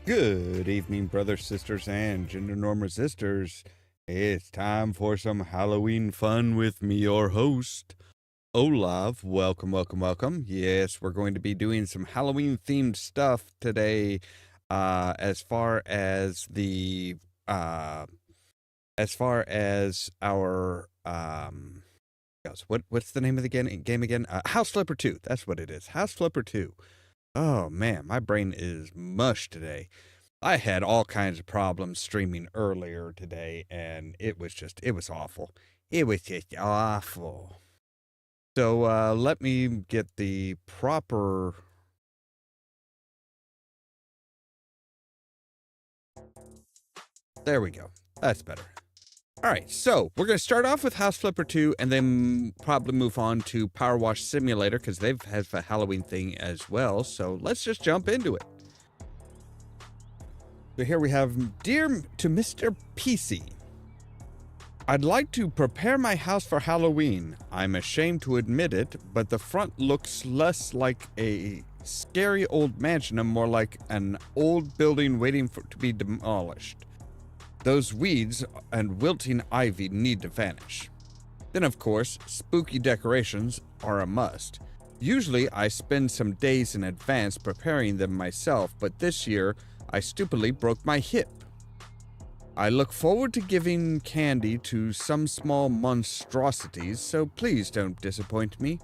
Good evening, brothers, sisters, and gender norm resistors. It's time for some Halloween fun with me, your host, Ollamh. Welcome, welcome, welcome. Yes, we're going to be doing some Halloween themed stuff today. As far as the our what's the name of the game again? House Flipper 2. That's what it is. House Flipper 2. Oh man, my brain is mush today. I had all kinds of problems streaming earlier today, and it was awful. It was just awful. So let me get the proper. There we go. That's better. All right, so we're going to start off with House Flipper 2 and then probably move on to Powerwash Simulator because they've had a Halloween thing as well. So let's just jump into it. So here we have, Dear to Mr. PC, I'd like to prepare my house for Halloween. I'm ashamed to admit it, but the front looks less like a scary old mansion and more like an old building waiting to be demolished. Those weeds and wilting ivy need to vanish. Then, of course, spooky decorations are a must. Usually, I spend some days in advance preparing them myself, but this year, I stupidly broke my hip. I look forward to giving candy to some small monstrosities, so please don't disappoint me.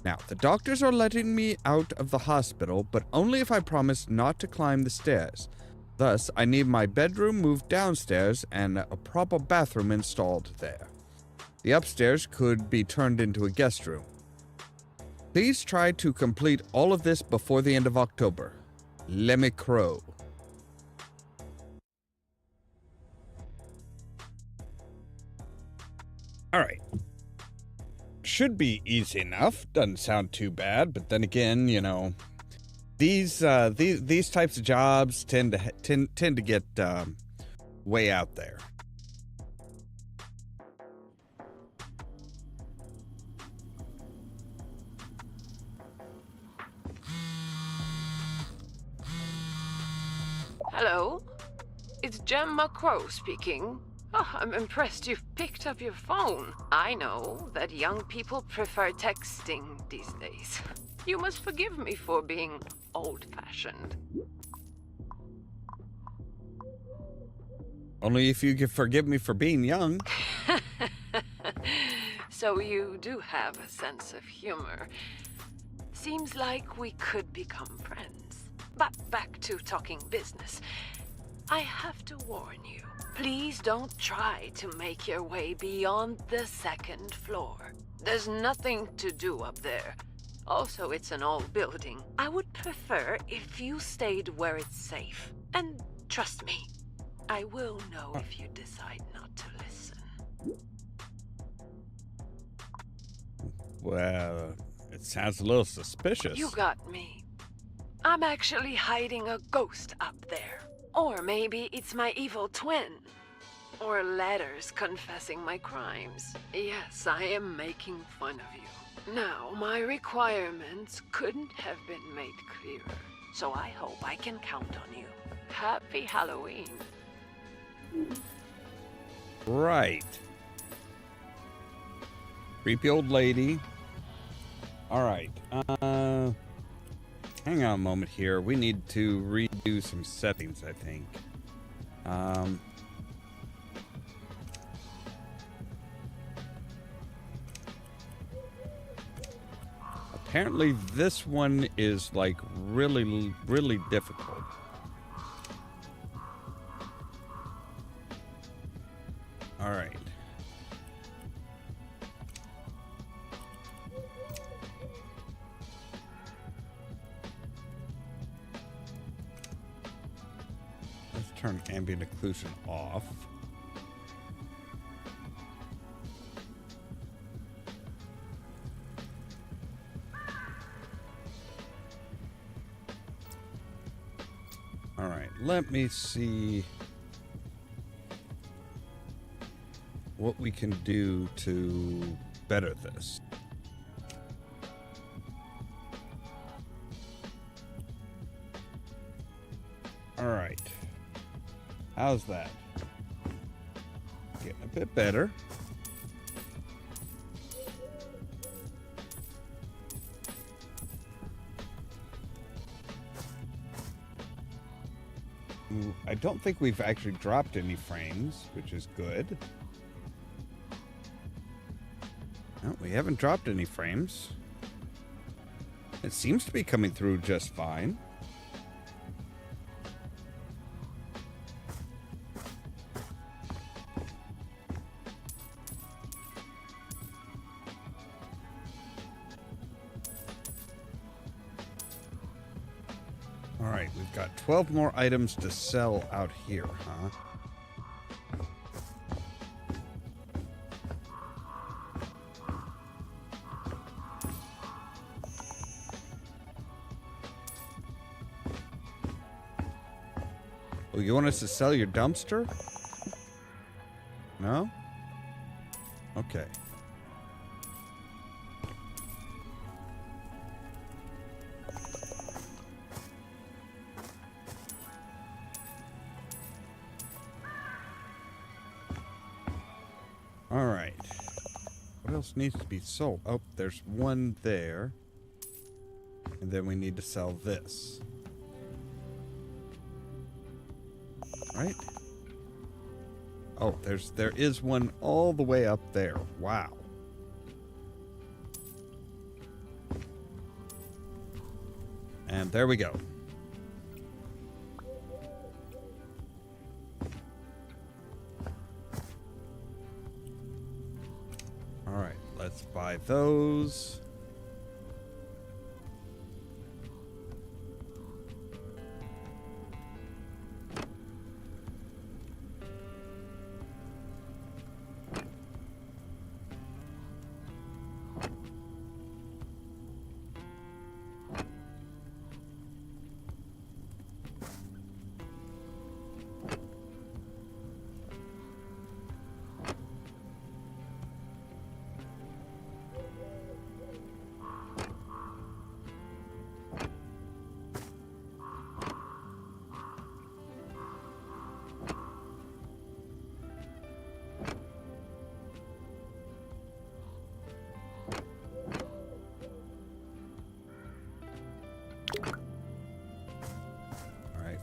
Now, the doctors are letting me out of the hospital, but only if I promise not to climb the stairs. Thus, I need my bedroom moved downstairs and a proper bathroom installed there. The upstairs could be turned into a guest room. Please try to complete all of this before the end of October. Lemmy Crow. Alright. Should be easy enough. Doesn't sound too bad, but then again, you know, these types of jobs tend to get way out there. Hello, it's Gemma Crow speaking. Oh, I'm impressed you've picked up your phone. I know that young people prefer texting these days. You must forgive me for being old-fashioned. Only if you can forgive me for being young. So you do have a sense of humor. Seems like we could become friends. But back to talking business. I have to warn you. Please don't try to make your way beyond the second floor. There's nothing to do up there. Also, it's an old building. I would prefer if you stayed where it's safe. And trust me, I will know if you decide not to listen. Well, it sounds a little suspicious. You got me. I'm actually hiding a ghost up there. Or maybe it's my evil twin. Or letters confessing my crimes. Yes, I am making fun of you. Now, my requirements couldn't have been made clearer, so I hope I can count on you. Happy Halloween. Right. Creepy old lady. Alright, hang on a moment here. We need to redo some settings, I think. Apparently this one is like really, really difficult. Alright. Let's turn ambient occlusion off. All right, let me see what we can do to better this. Alright. How's that? Getting a bit better. Ooh, I don't think we've actually dropped any frames, which is good. No, we haven't dropped any frames. It seems to be coming through just fine. All right, we've got 12 more items to sell out here, huh? Oh, you want us to sell your dumpster? No? Okay. All right. What else needs to be sold? Oh, there's one there. And then we need to sell this. Right? Oh, there is one all the way up there. Wow. And there we go. All right, let's buy those.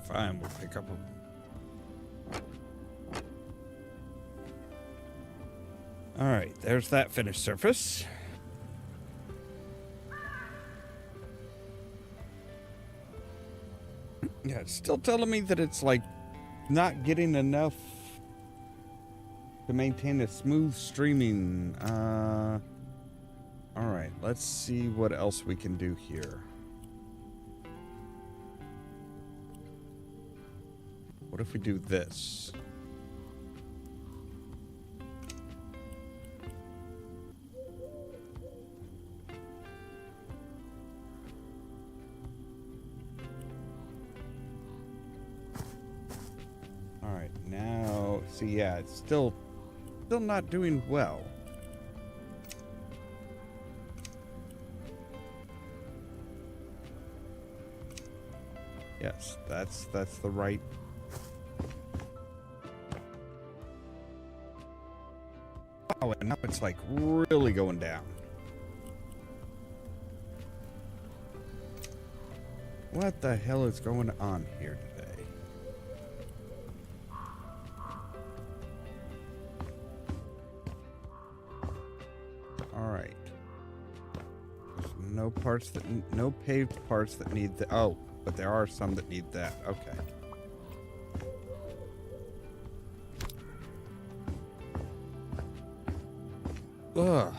Fine, we'll pick up a... Alright, there's that finished surface. Yeah, it's still telling me that it's like not getting enough to maintain a smooth streaming. Alright, let's see what else we can do here. What if we do this? All right, now, see, yeah, it's still not doing well. Yes, that's the right. Oh, and now it's like really going down. What the hell is going on here today? All right. There's no paved parts that need the, oh, but there are some that need that. Okay. Ugh.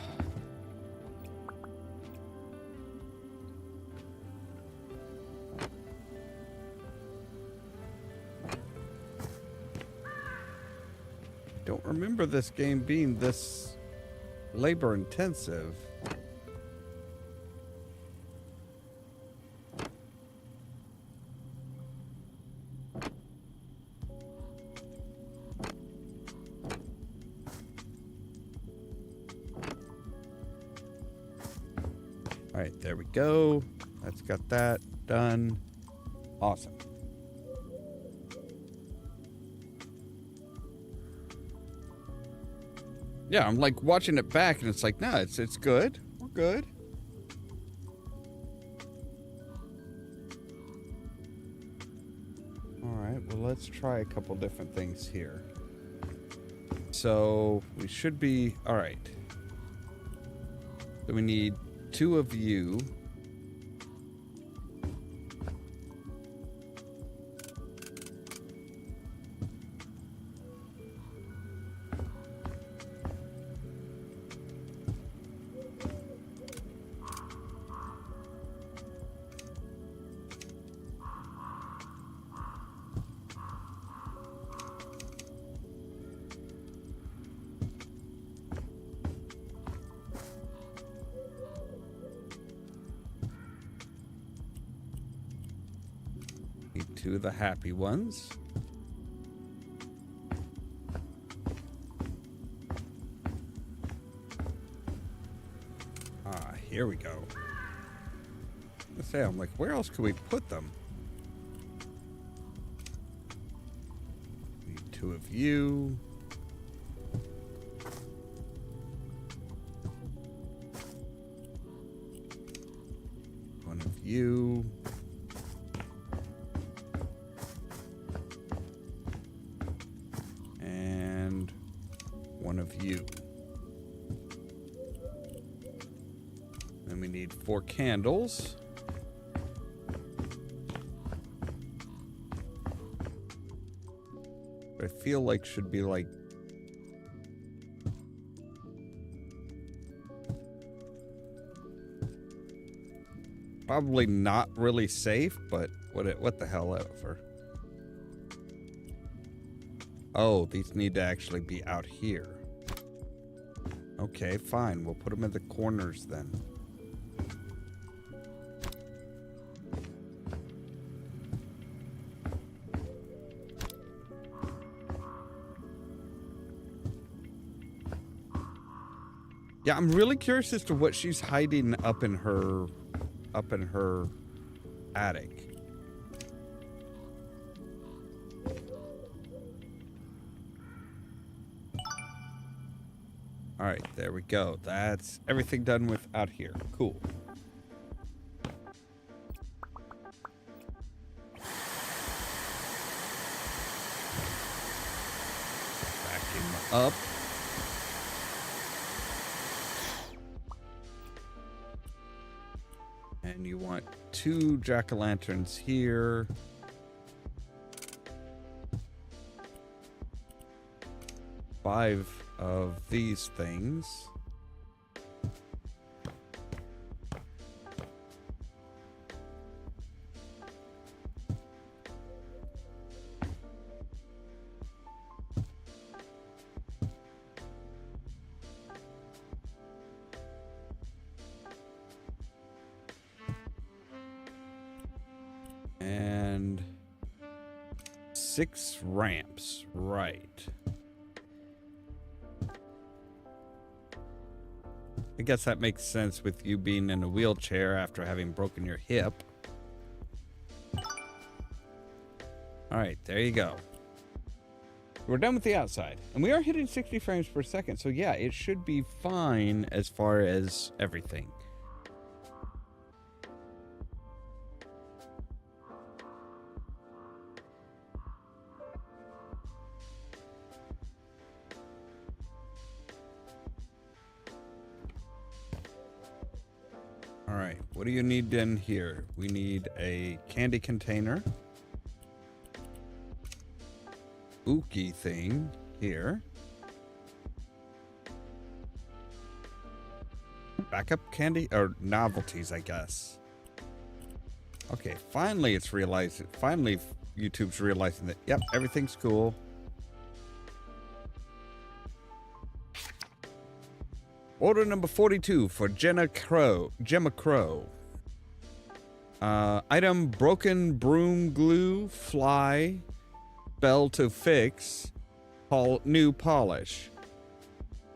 Don't remember this game being this labor intensive. All right, there we go. That's got that done. Awesome. Yeah, I'm like watching it back and it's like, no, it's good. We're good. Alright, well let's try a couple different things here. So we should be alright. So we need 2 of you. Need 2 of the happy ones. Ah, here we go. Let's say, I'm like, where else could we put them? Need 2 of you. One of you. And 1 of you. Then we need 4 candles. I feel like should be like probably not really safe, but what the hell ever. Oh, these need to actually be out here. Okay, fine. We'll put them in the corners then. Yeah, I'm really curious as to what she's hiding up in her attic. All right, there we go. That's everything done with out here. Cool. Vacuum up. And you want 2 jack-o'-lanterns here. Five of these things. And 6 ramps, right. I guess that makes sense with you being in a wheelchair after having broken your hip. Alright, there you go. We're done with the outside. And we are hitting 60 frames per second, so yeah, it should be fine as far as everything. All right, what do you need in here? We need a candy container. Ookie thing here. Backup candy or novelties, I guess. Okay, finally it's realized. Finally, YouTube's realizing that, yep, everything's cool. Order number 42 for Gemma Crow. Item broken broom glue, fly, bell to fix, new polish.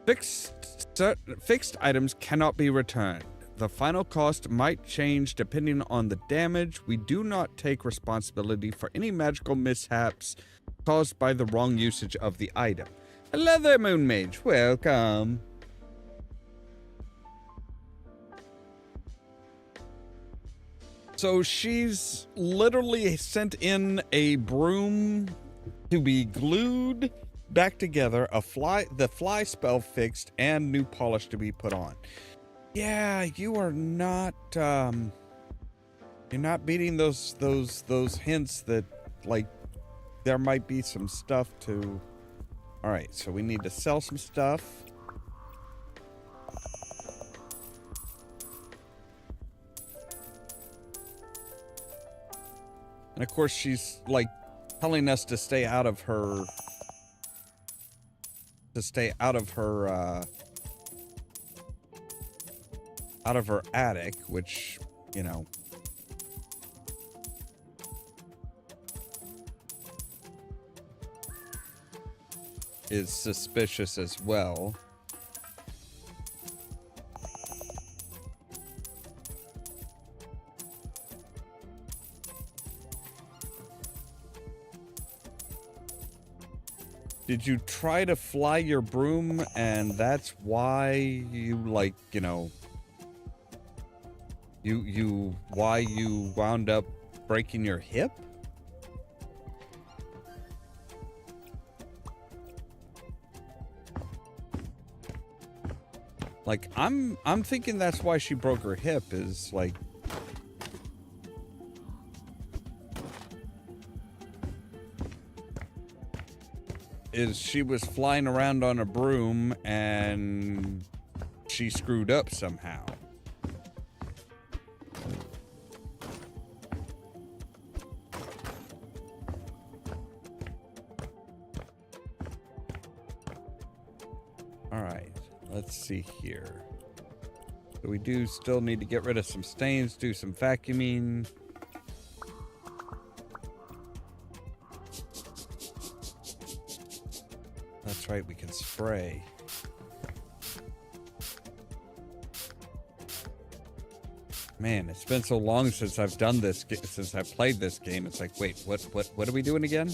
Fixed items cannot be returned. The final cost might change depending on the damage. We do not take responsibility for any magical mishaps caused by the wrong usage of the item. Hello there, Moon Mage. Welcome. So she's literally sent in a broom to be glued back together, the fly spell fixed, and new polish to be put on. Yeah, you are not you're not beating those hints that, like, there might be some stuff to. All right, so we need to sell some stuff. And of course, she's like telling us to stay out of her attic, which, you know, is suspicious as well. Did you try to fly your broom and that's why you, like, you know, why you wound up breaking your hip? Like, I'm thinking that's why she broke her hip, is like, she was flying around on a broom and she screwed up somehow. All right, let's see here. So we do still need to get rid of some stains, do some vacuuming. That's right, we can spray. Man, it's been so long since I've done this, since I've played this game. It's like, wait, what are we doing again?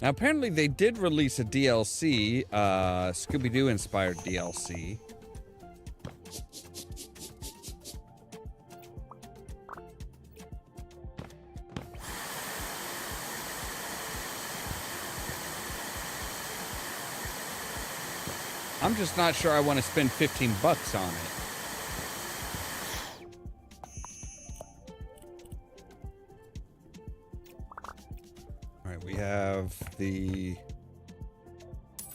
Now, apparently they did release a DLC, Scooby-Doo inspired DLC. I'm just not sure I want to spend $15 on it. All right, we have the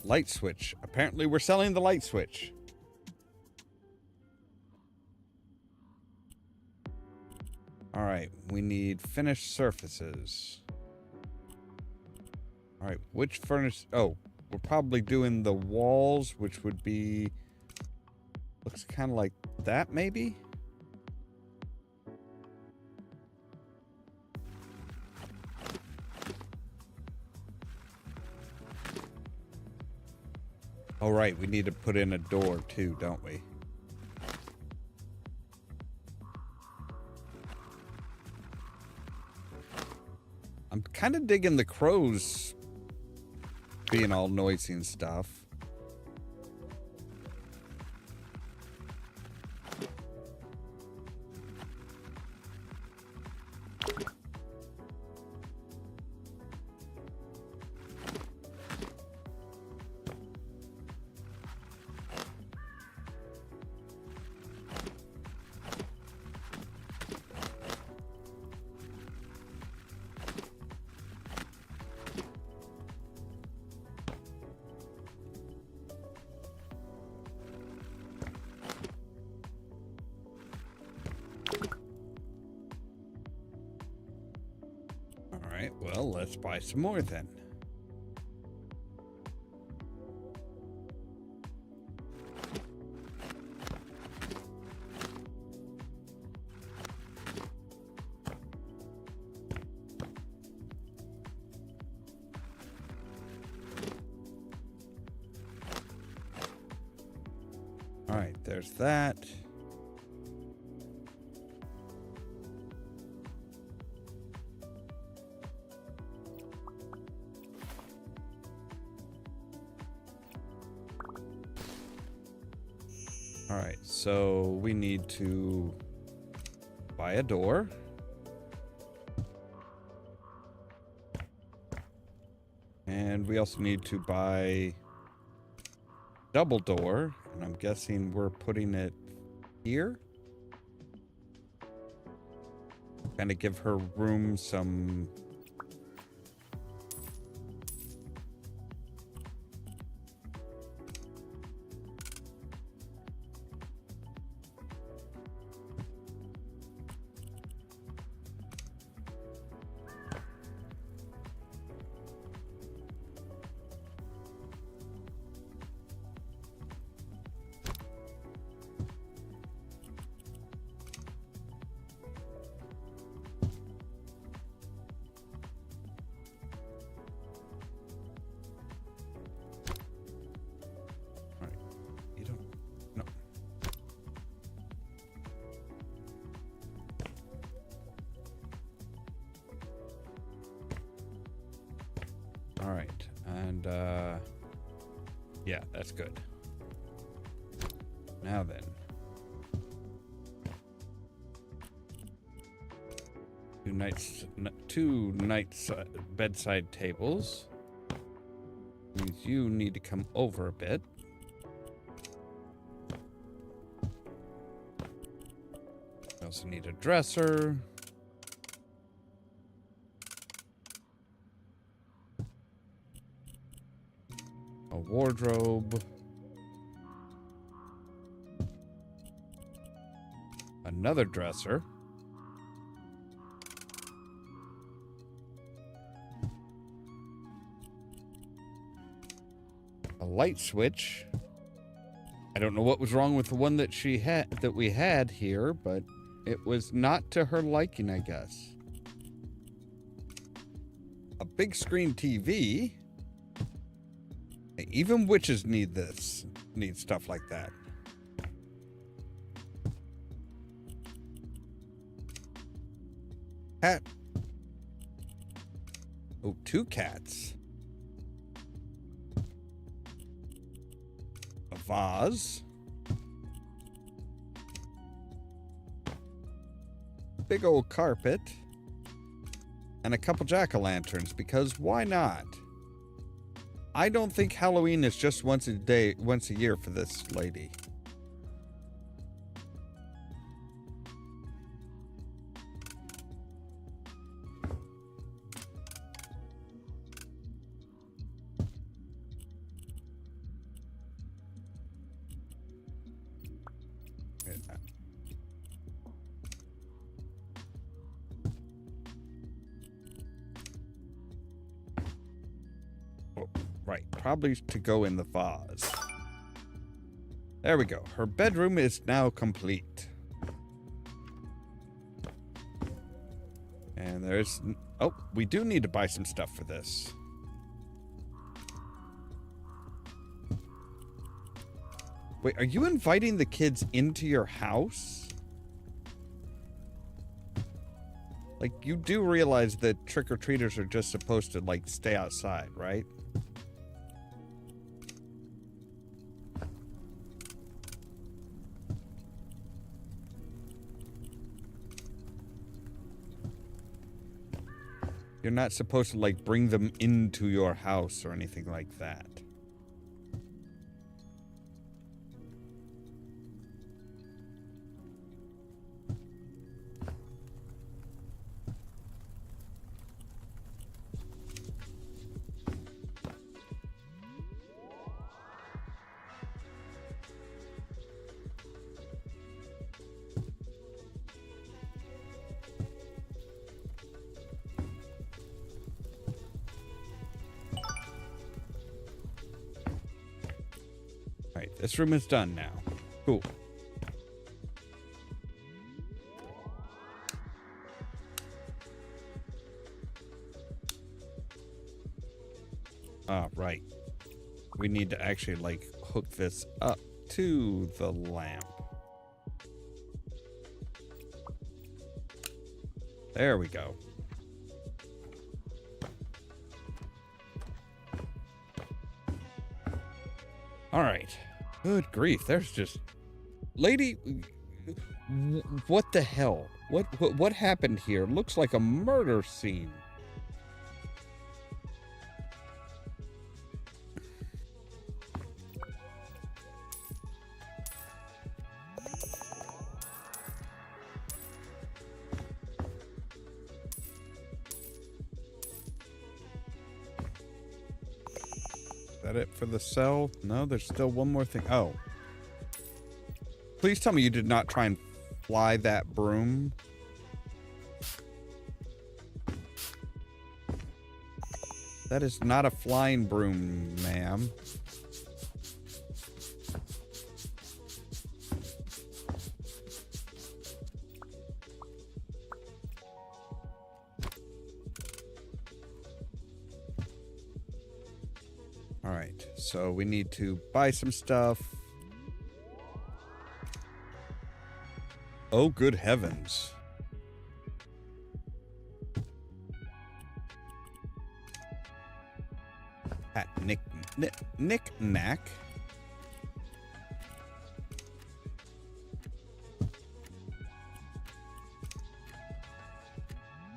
light switch. Apparently we're selling the light switch. All right, we need finished surfaces. All right, which furnace? Oh, we're probably doing the walls, which would be, looks kind of like that, maybe? All right, we need to put in a door too, don't we? I'm kind of digging the crows being all noisy and stuff. Alright, well, let's buy some more then. Alright, there's that. All right, so we need to buy a door. And we also need to buy double door. And I'm guessing we're putting it here. Kind of give her room some... All right, and yeah, that's good. Now then, two nights bedside tables. Means you need to come over a bit. We also need a dresser. A wardrobe. Another dresser. A light switch. I don't know what was wrong with the one that we had here, but it was not to her liking, I guess. A big screen TV. Even witches need stuff like that. Cat. Oh, two cats. A vase. Big old carpet. And a couple jack-o'-lanterns, because why not? I don't think Halloween is just once a year for this lady. Right, probably to go in the vase. There we go. Her bedroom is now complete. And there's... Oh, we do need to buy some stuff for this. Wait, are you inviting the kids into your house? Like, you do realize that trick-or-treaters are just supposed to, like, stay outside, right? You're not supposed to, like, bring them into your house or anything like that. This room is done now. Cool. Ah, right. We need to actually, like, hook this up to the lamp. There we go. All right. Good grief, there's just Lady, what the hell? What happened here? Looks like a murder scene. Is that it for the cell? No, there's still one more thing. Oh. Please tell me you did not try and fly that broom. That is not a flying broom, ma'am. All right, so we need to buy some stuff. Oh, good heavens. Hat knick-knack.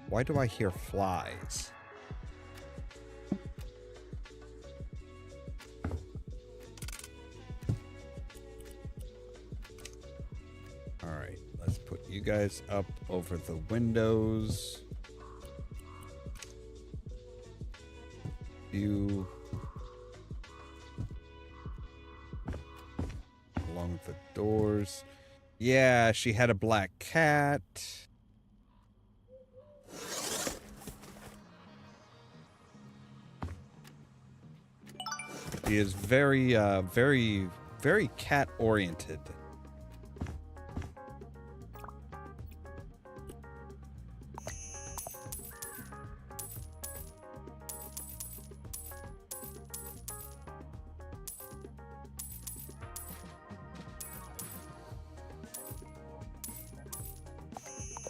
Why do I hear flies? All right, let's put you guys up over the windows. You along the doors. Yeah, she had a black cat. She is very cat oriented.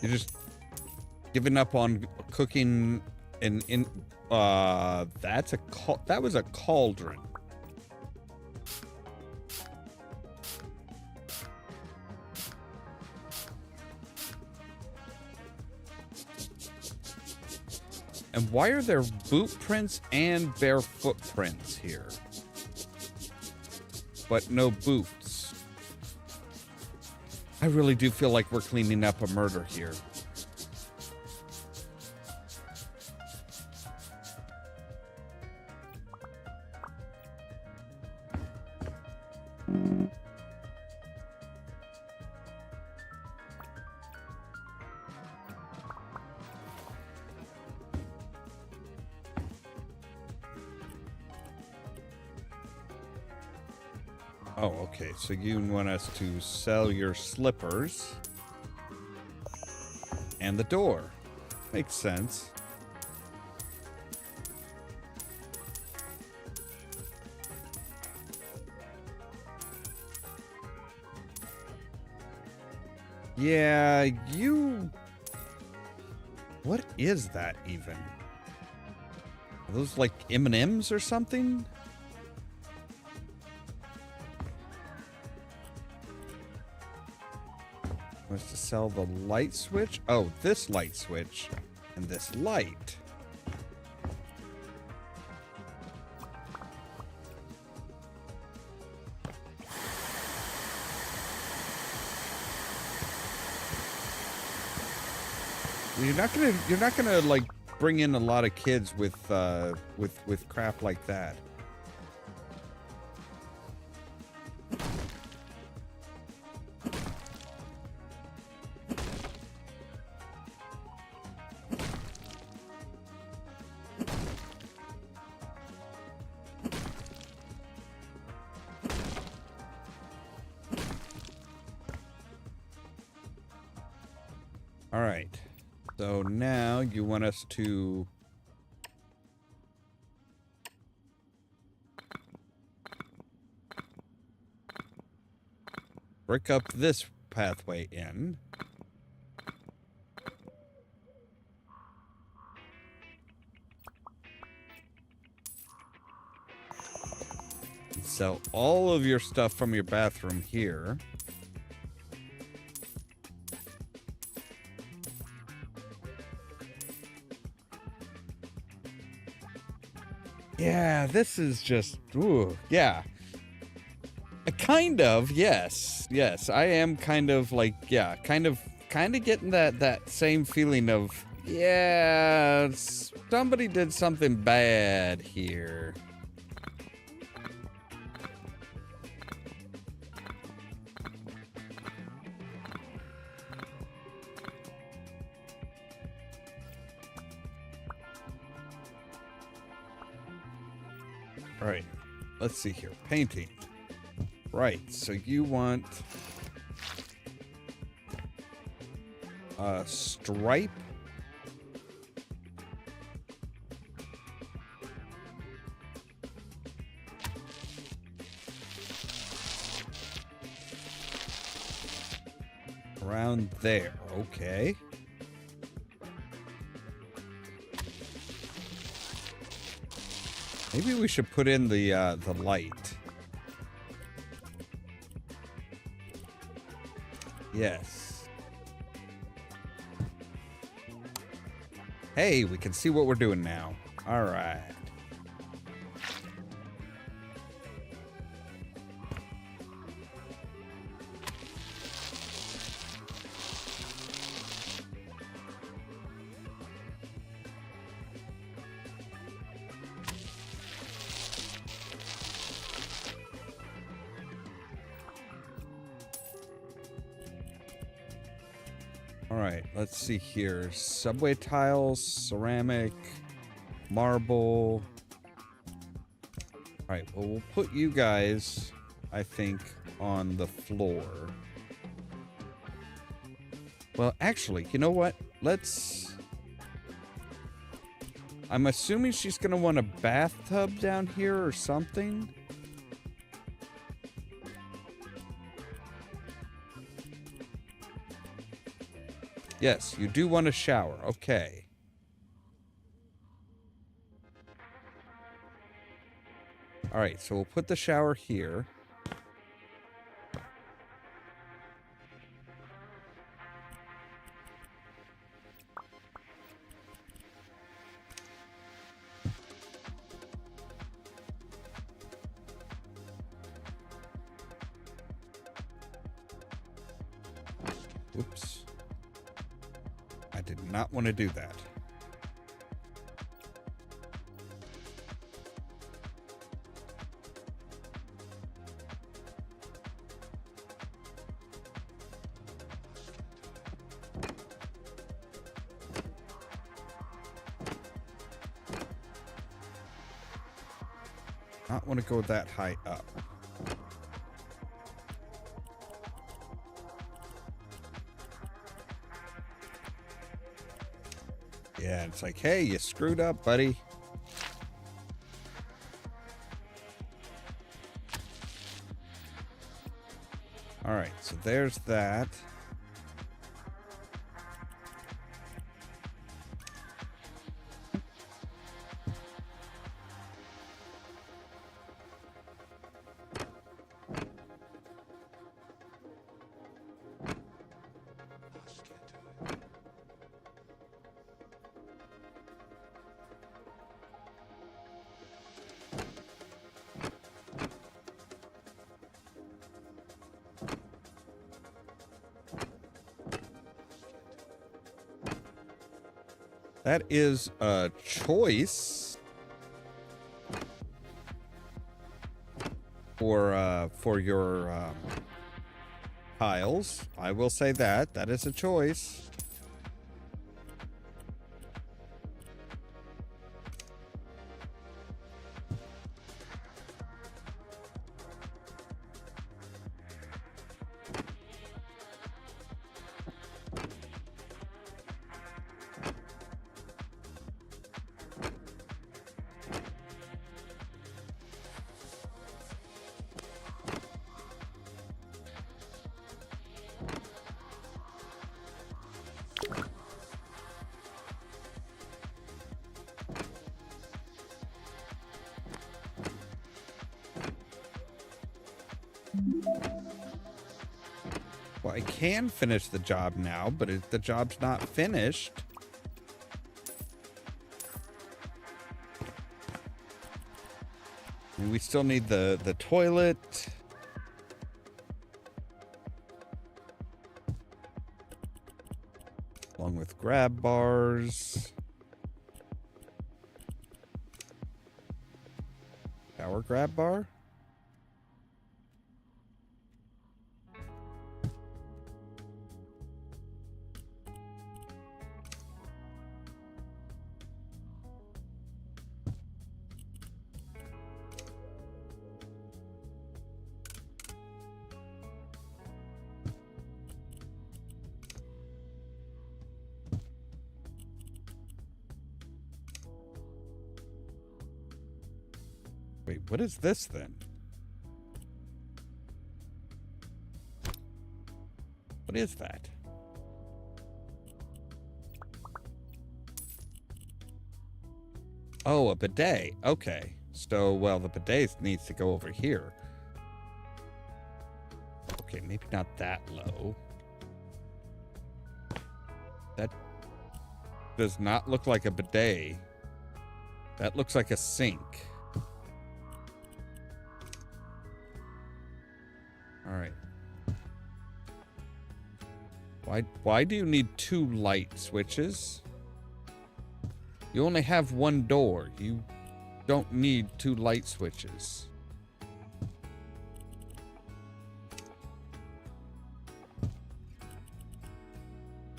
You're just giving up on cooking that was a cauldron. And why are there boot prints and bare footprints here? But no boots. I really do feel like we're cleaning up a murder here. Oh, okay. So you want us to sell your slippers and the door. Makes sense. Yeah, you... What is that even? Are those like M&Ms or something? Was to sell the light switch? Oh, this light switch and this light. You're not gonna like bring in a lot of kids with crap like that. All right. So now you want us to brick up this pathway in. Sell all of your stuff from your bathroom here. Yeah, this is just, ooh, yeah. Kind of, yes. Yes, I am kind of like, yeah, kind of getting that same feeling of, yeah, somebody did something bad here. All right, let's see here. Painting. Right, so you want a stripe. Around there, okay. Maybe we should put in the light. Yes. Hey, we can see what we're doing now. All right. All right, let's see here. Subway tiles, ceramic, marble. All right, well, we'll put you guys, I think, on the floor. Well, actually, you know what? I'm assuming she's going to want a bathtub down here or something. Yes, you do want a shower. Okay. All right, so we'll put the shower here. Oops. I did not want to do that. Not want to go that high up. Yeah, it's like, hey, you screwed up, buddy. All right, so there's that. That is a choice for your tiles. I will say that. That is a choice. Well, I can finish the job now, but the job's not finished. mean, we still need the toilet. Along with grab bars. Power grab bar? Wait, what is this then? What is that? Oh, a bidet. Okay. So, well, the bidet needs to go over here. Okay, maybe not that low. That does not look like a bidet. That looks like a sink. All right. Why do you need 2 light switches? You only have 1 door. You don't need 2 light switches.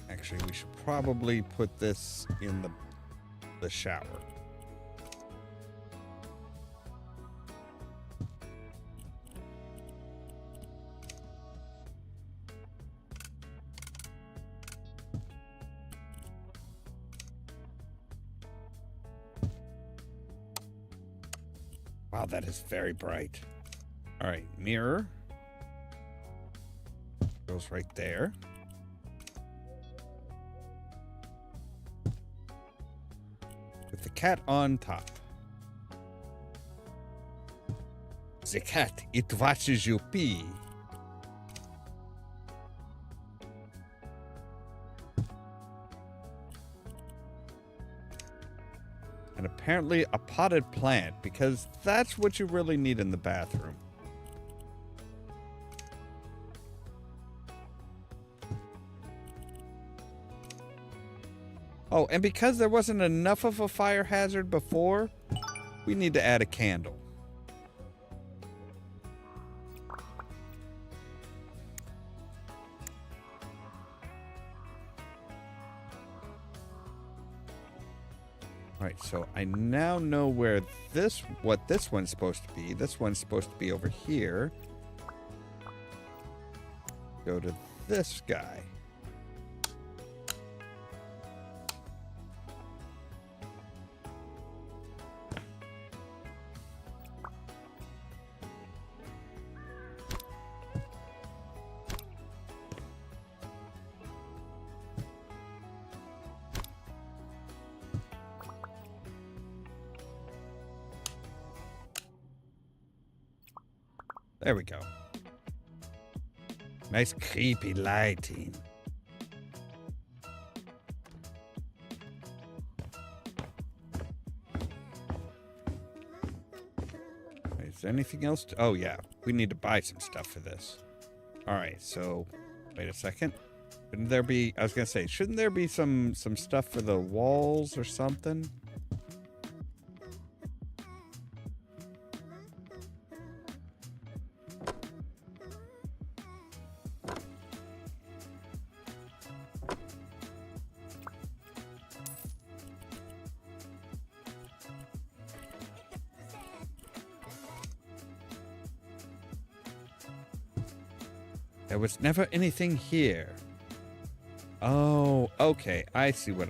Actually, we should probably put this in the shower. Wow, that is very bright. All right, mirror. Goes right there. With the cat on top. The cat, it watches you pee. And apparently a potted plant, because that's what you really need in the bathroom. Oh, and because there wasn't enough of a fire hazard before, we need to add a candle. Alright, so I now know where what this one's supposed to be. This one's supposed to be over here. Go to this guy. There we go. Nice creepy lighting. Is there anything else? Oh, yeah. We need to buy some stuff for this. All right, so wait a second. Shouldn't there be, I was going to say, shouldn't there be some stuff for the walls or something? There was never anything here. Oh, okay. I see what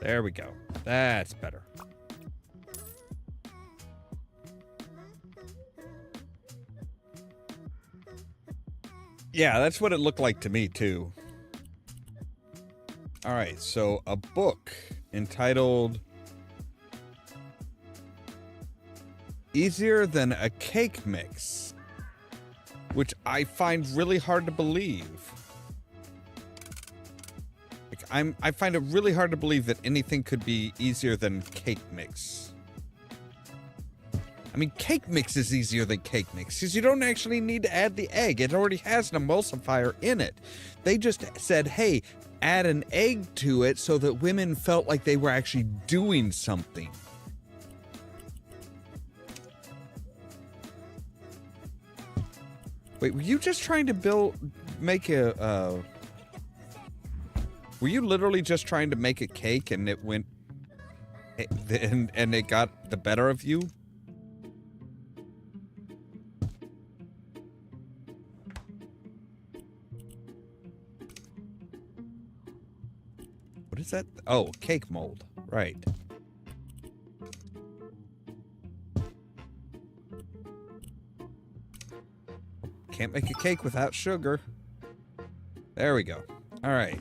There we go. That's better. Yeah, that's what it looked like to me, too. All right, so a book entitled Easier Than a Cake Mix, which I find really hard to believe. I find it really hard to believe that anything could be easier than cake mix. I mean, cake mix is easier than cake mix because you don't actually need to add the egg. It already has an emulsifier in it. They just said, hey, add an egg to it so that women felt like they were actually doing something. Wait, were you just trying to make a, were you literally just trying to make a cake and it went, and it got the better of you? What is that? Oh, cake mold. Right. Can't make a cake without sugar. There we go. All right.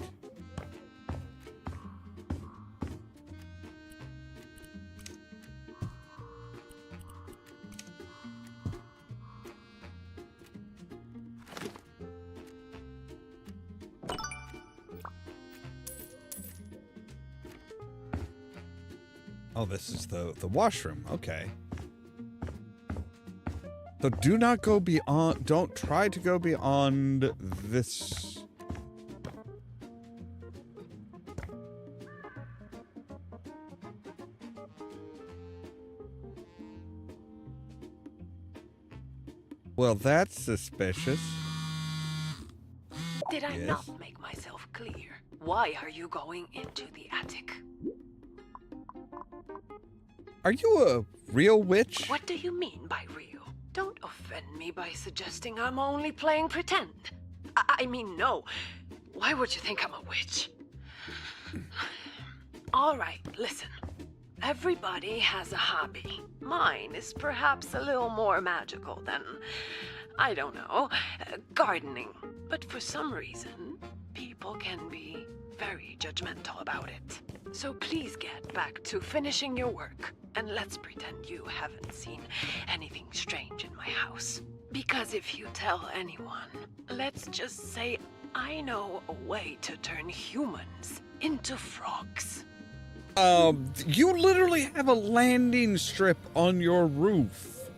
Oh, this is the washroom. Okay. So do not go beyond, don't try to go beyond this. Well, that's suspicious. Did I not make myself clear? Why are you going into the attic? Are you a real witch? What do you mean by real? Don't offend me by suggesting I'm only playing pretend. I mean, no. Why would you think I'm a witch? All right, listen. Everybody has a hobby. Mine is perhaps a little more magical than, I don't know, gardening. But for some reason, people can be very judgmental about it. So please get back to finishing your work, and let's pretend you haven't seen anything strange in my house. Because if you tell anyone, let's just say I know a way to turn humans into frogs. You literally have a landing strip on your roof.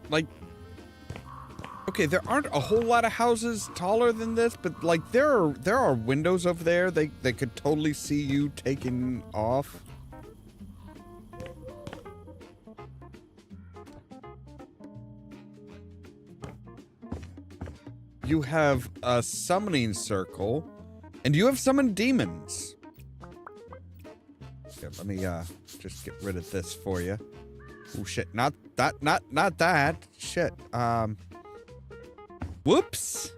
Like, okay, there aren't a whole lot of houses taller than this, but like there are windows over there. They could totally see you taking off. You have a summoning circle, and you have summoned demons. Here, let me just get rid of this for you. Oh shit! Not that. Shit. Whoops!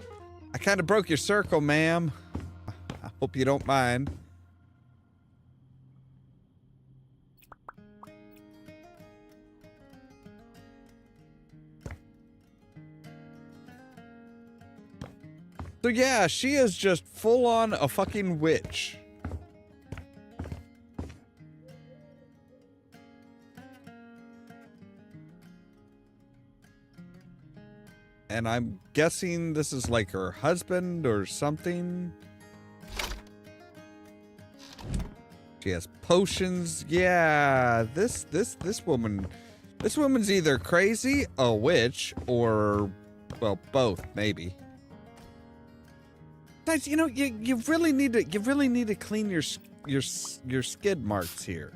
I kind of broke your circle, ma'am. I hope you don't mind. So yeah, she is just full on a fucking witch. And I'm guessing this is like her husband or something. She has potions. Yeah, this woman's either crazy, a witch, or, well, both maybe. Guys, you know, you really need to clean your skid marks here.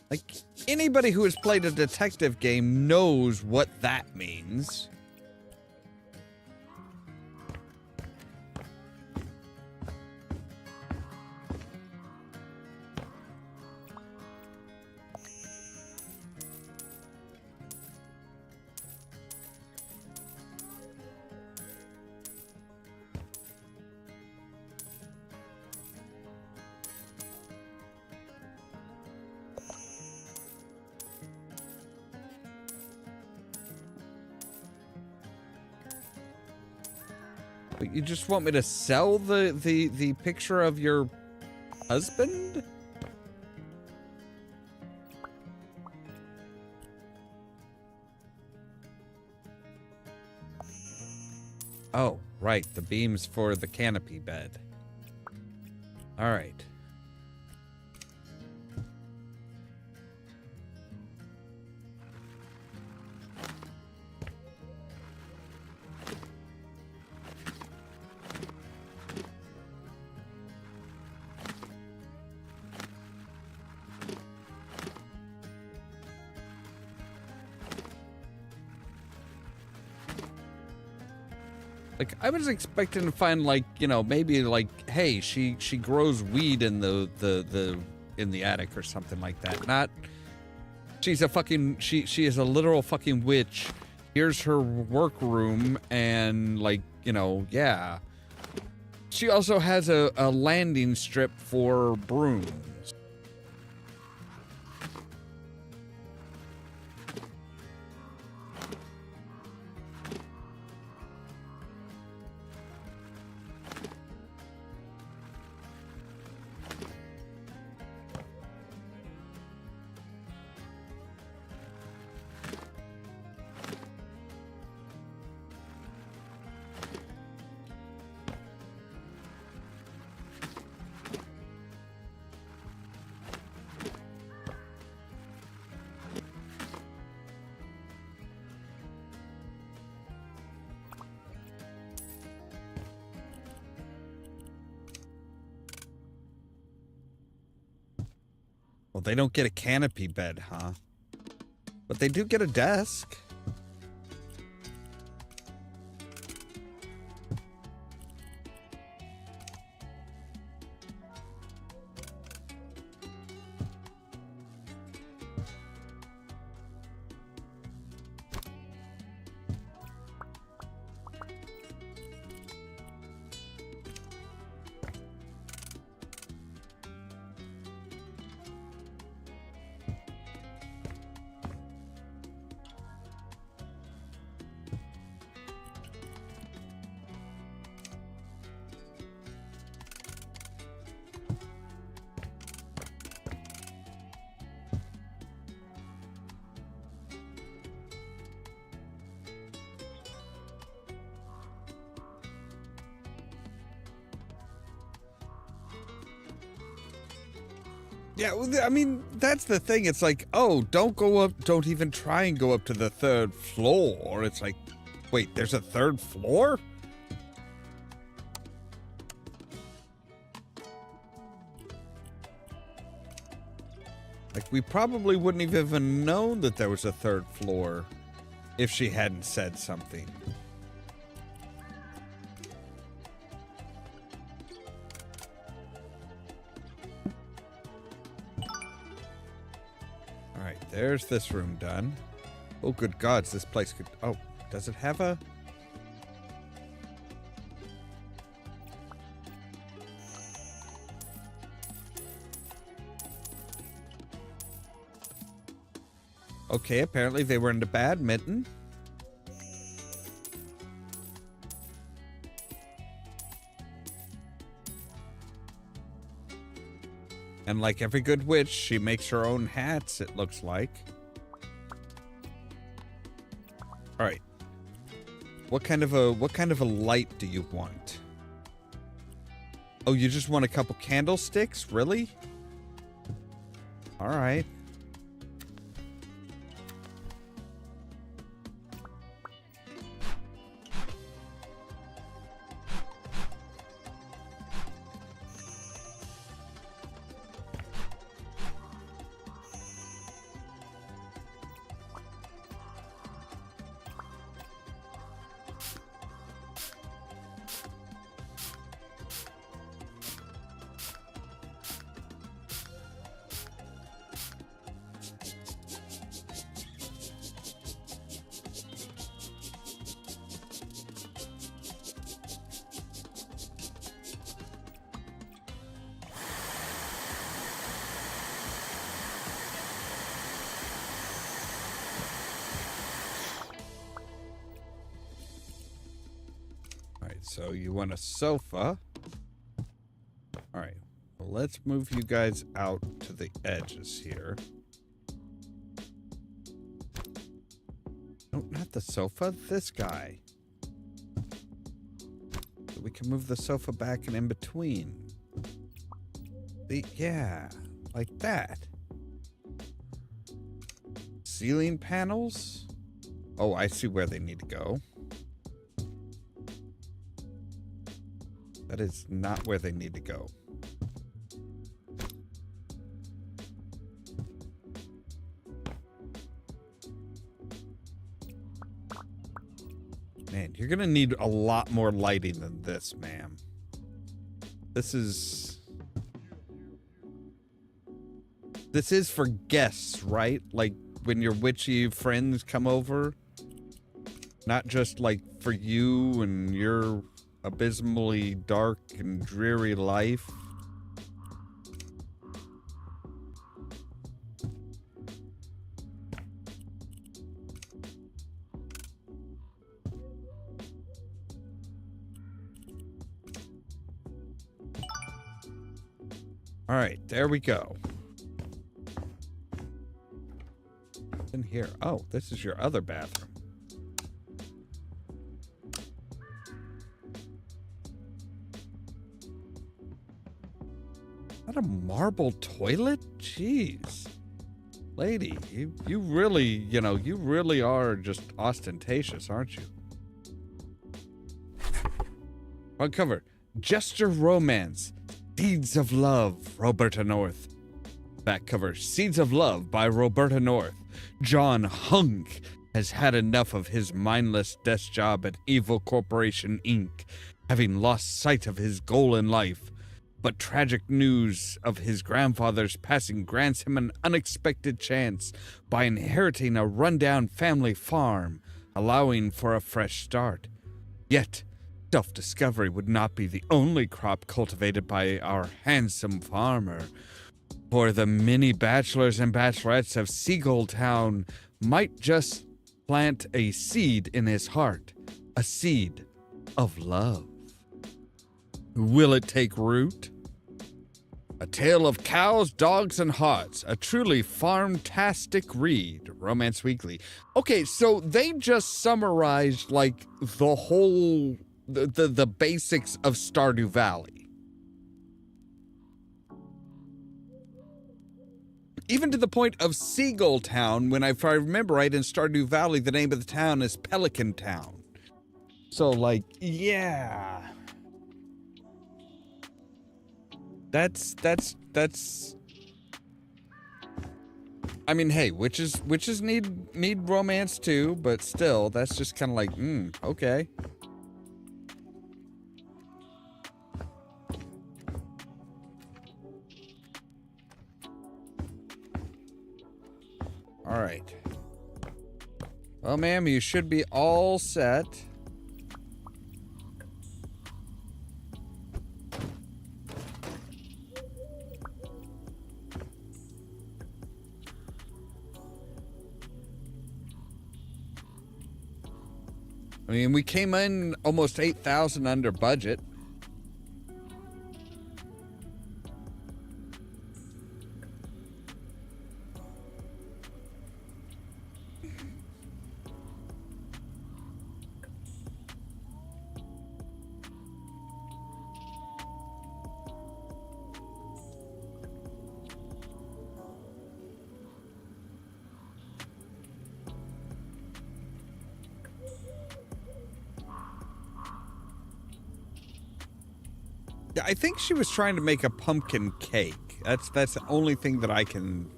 Like, anybody who has played a detective game knows what that means. But you just want me to sell the picture of your husband? Oh, right. The beams for the canopy bed. All right. Like, I was expecting to find, like, you know, maybe like, hey, she grows weed in in the attic or something like that. Not, she's a fucking, she is a literal fucking witch. Here's her workroom, and, like, you know, yeah. She also has a landing strip for brooms. Well, they don't get a canopy bed, huh? But they do get a desk. Yeah, well, I mean, that's the thing. It's like, oh, don't go up, don't even try and go up to the 3rd floor. It's like, wait, there's a 3rd floor? Like, we probably wouldn't have even known that there was a 3rd floor if she hadn't said something. There's this room done. Oh, good gods, this place could... Oh, does it have a... Okay, apparently they were into badminton. And like every good witch, she makes her own hats, it looks like. All right. What kind of a light do you want? Oh, you just want a couple candlesticks? Really? All right. So you want a sofa. All right. Well, let's move you guys out to the edges here. No, not the sofa. This guy. So we can move the sofa back and in between. Yeah, like that. Ceiling panels? Oh, I see where they need to go. That is not where they need to go. Man, you're gonna need a lot more lighting than this, ma'am. This is for guests, right? Like when your witchy friends come over. Not just like for you and your abysmally dark and dreary life. All right, there we go. In here. Oh, this is your other bathroom. Is that a marble toilet? Jeez. Lady, you really, you really are just ostentatious, aren't you? Front cover. Gesture Romance. Seeds of Love, Roberta North. Back cover. Seeds of Love by Roberta North. John Hunk has had enough of his mindless desk job at Evil Corporation Inc., having lost sight of his goal in life. But tragic news of his grandfather's passing grants him an unexpected chance by inheriting a rundown family farm, allowing for a fresh start. Yet, self-discovery would not be the only crop cultivated by our handsome farmer, for the many bachelors and bachelorettes of Seagull Town might just plant a seed in his heart, a seed of love. Will it take root? A tale of cows, dogs, and hearts. A truly farm-tastic read. Romance Weekly. Okay, so they just summarized, like, the whole... The basics of Stardew Valley. Even to the point of Seagull Town, when if I remember right, in Stardew Valley, the name of the town is Pelican Town. So, like, yeah... That's I mean, hey, witches need romance too, but still, that's just kind of like, okay. All right. Well, ma'am, you should be all set. I mean, we came in almost 8,000 under budget. I think she was trying to make a pumpkin cake. That's the only thing that I can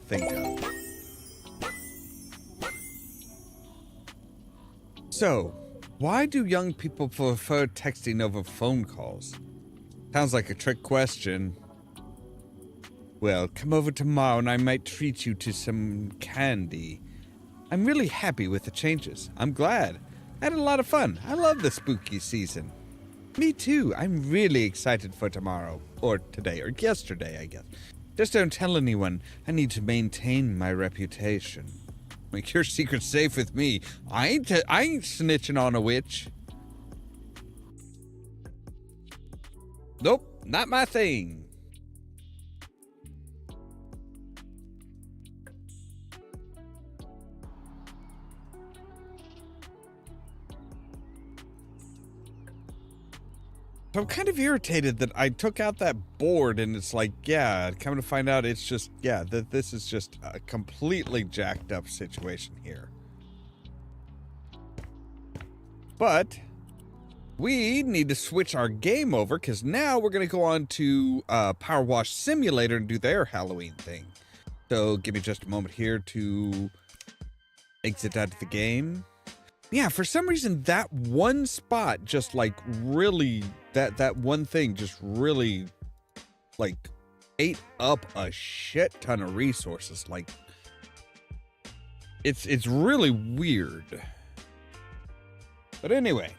think of. So, why do young people prefer texting over phone calls? Sounds like a trick question. Well, come over tomorrow and I might treat you to some candy. I'm really happy with the changes. I'm glad. I had a lot of fun. I love the spooky season. Me too. I'm really excited for tomorrow. Or today, or yesterday, I guess. Just don't tell anyone. I need to maintain my reputation. Make your secret safe with me. I ain't snitching on a witch. Nope, not my thing. I'm kind of irritated that I took out that board and it's like, yeah, come to find out it's just, yeah, that this is just a completely jacked up situation here. But we need to switch our game over because now we're going to go on to Powerwash Simulator and do their Halloween thing. So give me just a moment here to exit out of the game. Yeah, for some reason, that one spot just like really, that one thing just really like ate up a shit ton of resources. Like it's really weird. But anyway.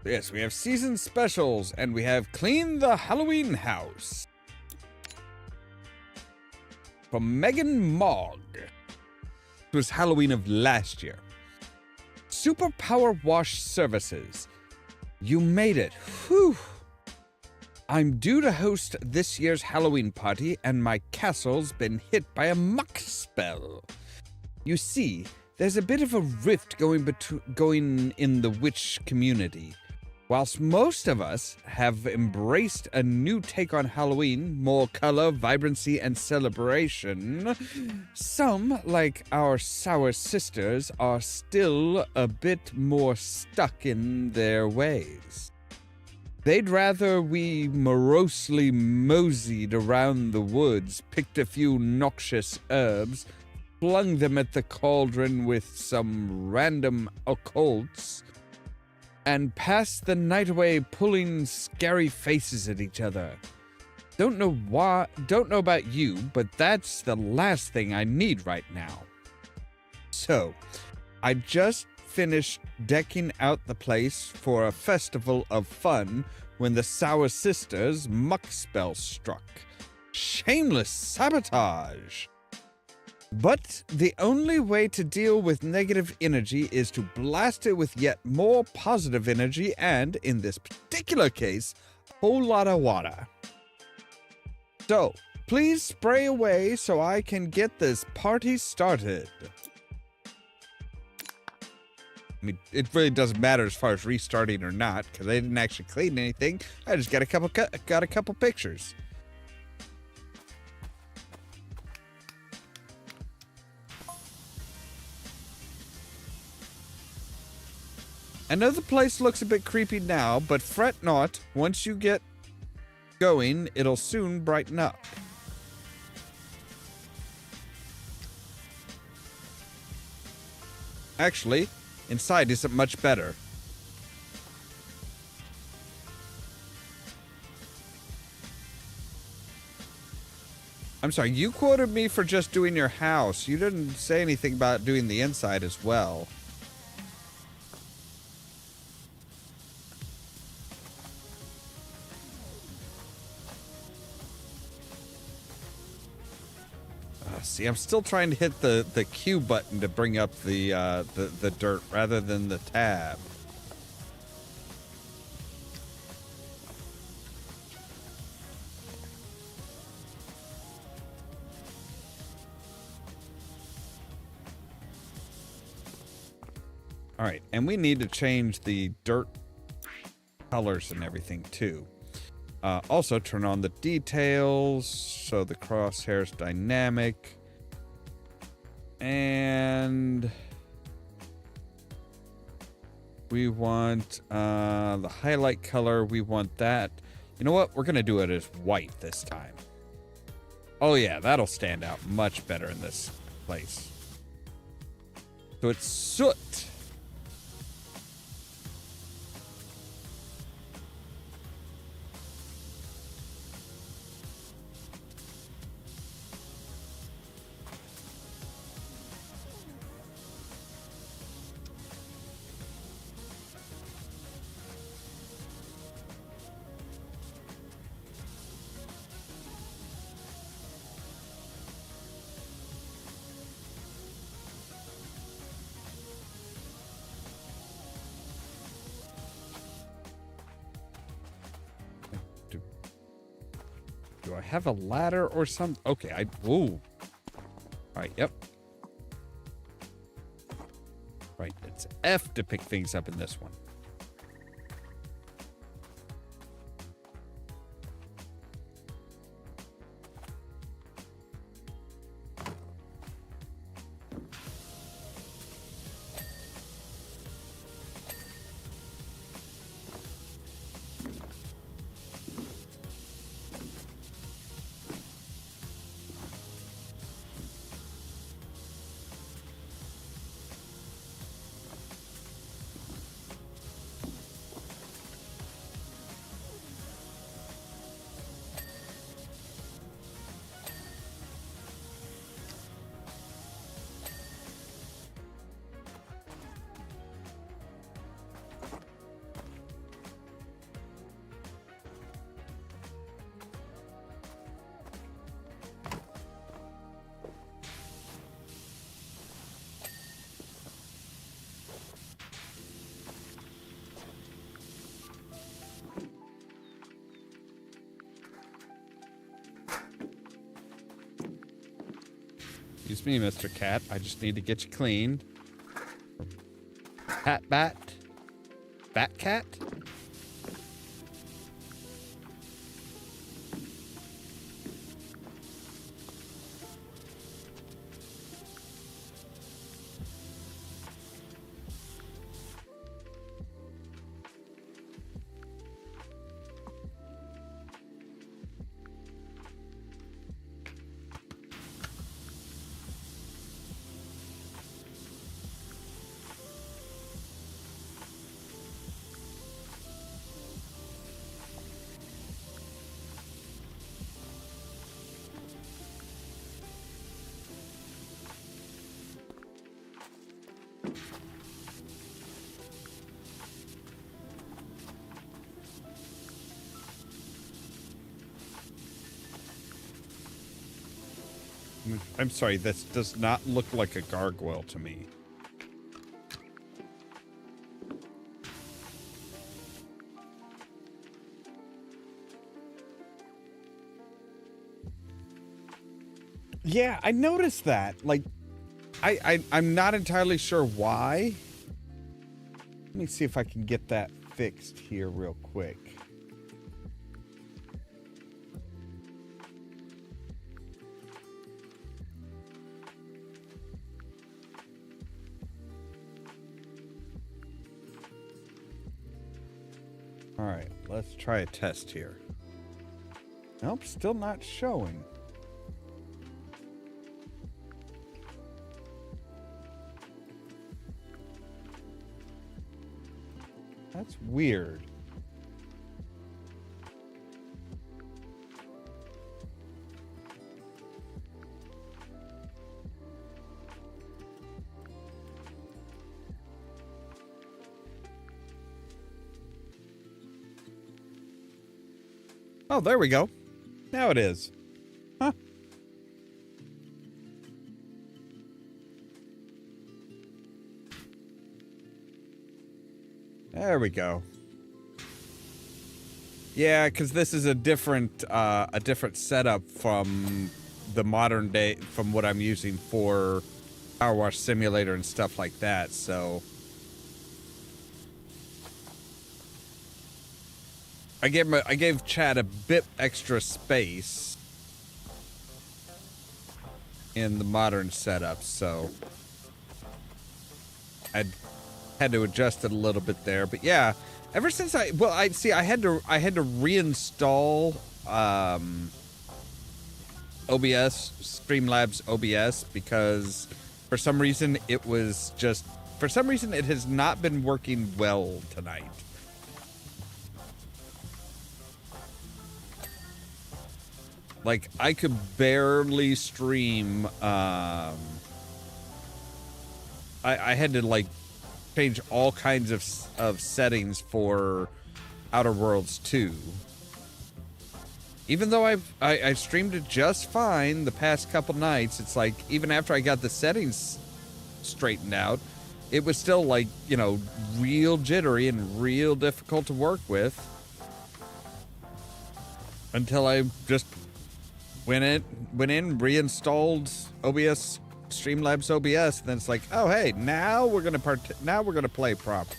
Yes, we have season specials, and we have Clean the Halloween House. From Megan Mogg. It was Halloween of last year. Super Power Wash Services. You made it. Whew. I'm due to host this year's Halloween party, and my castle's been hit by a muck spell. You see, there's a bit of a rift going in the witch community. Whilst most of us have embraced a new take on Halloween, more color, vibrancy, and celebration, some, like our sour sisters, are still a bit more stuck in their ways. They'd rather we morosely moseyed around the woods, picked a few noxious herbs, flung them at the cauldron with some random occults, and passed the night away pulling scary faces at each other. Don't know about you, but that's the last thing I need right now. So, I just finished decking out the place for a festival of fun when the Sour Sisters' muck spell struck. Shameless sabotage! But the only way to deal with negative energy is to blast it with yet more positive energy and, in this particular case, a whole lot of water. So, please spray away so I can get this party started. I mean, it really doesn't matter as far as restarting or not, because I didn't actually clean anything. I just got a couple pictures. I know the place looks a bit creepy now, but fret not. Once you get going, it'll soon brighten up. Actually, inside isn't much better. I'm sorry, you quoted me for just doing your house. You didn't say anything about doing the inside as well. See, I'm still trying to hit the Q button to bring up the dirt rather than the tab. All right, and we need to change the dirt colors and everything too. Also, turn on the details so the crosshair's dynamic. And we want the highlight color. We want that. You know what? We're going to do it as white this time. Oh, yeah, that'll stand out much better in this place. So it's soot. Do I have a ladder or something? Okay, ooh. All Right, yep. Right, it's F to pick things up in this one. Excuse me, Mr. Cat. I just need to get you cleaned. Bat? Bat cat? I'm sorry, this does not look like a gargoyle to me. Yeah, I noticed that. Like, I'm not entirely sure why. Let me see if I can get that fixed here real quick. All right, let's try a test here. Nope, still not showing. That's weird. Oh, there we go. Now it is. Huh. There we go. Yeah, because this is a different setup from the modern day, from what I'm using for Powerwash Simulator and stuff like that. So I gave Chad a bit extra space in the modern setup, so I had to adjust it a little bit there. But yeah, ever since I had to reinstall OBS, Streamlabs OBS, because for some reason it has not been working well tonight. Like, I could barely stream. I had to, like, change all kinds of settings for Outer Worlds 2. Even though I streamed it just fine the past couple nights, it's like, even after I got the settings straightened out, it was still, like, you know, real jittery and real difficult to work with. Until I just went in, reinstalled OBS Streamlabs OBS, and then it's like, oh hey, now we're gonna play properly.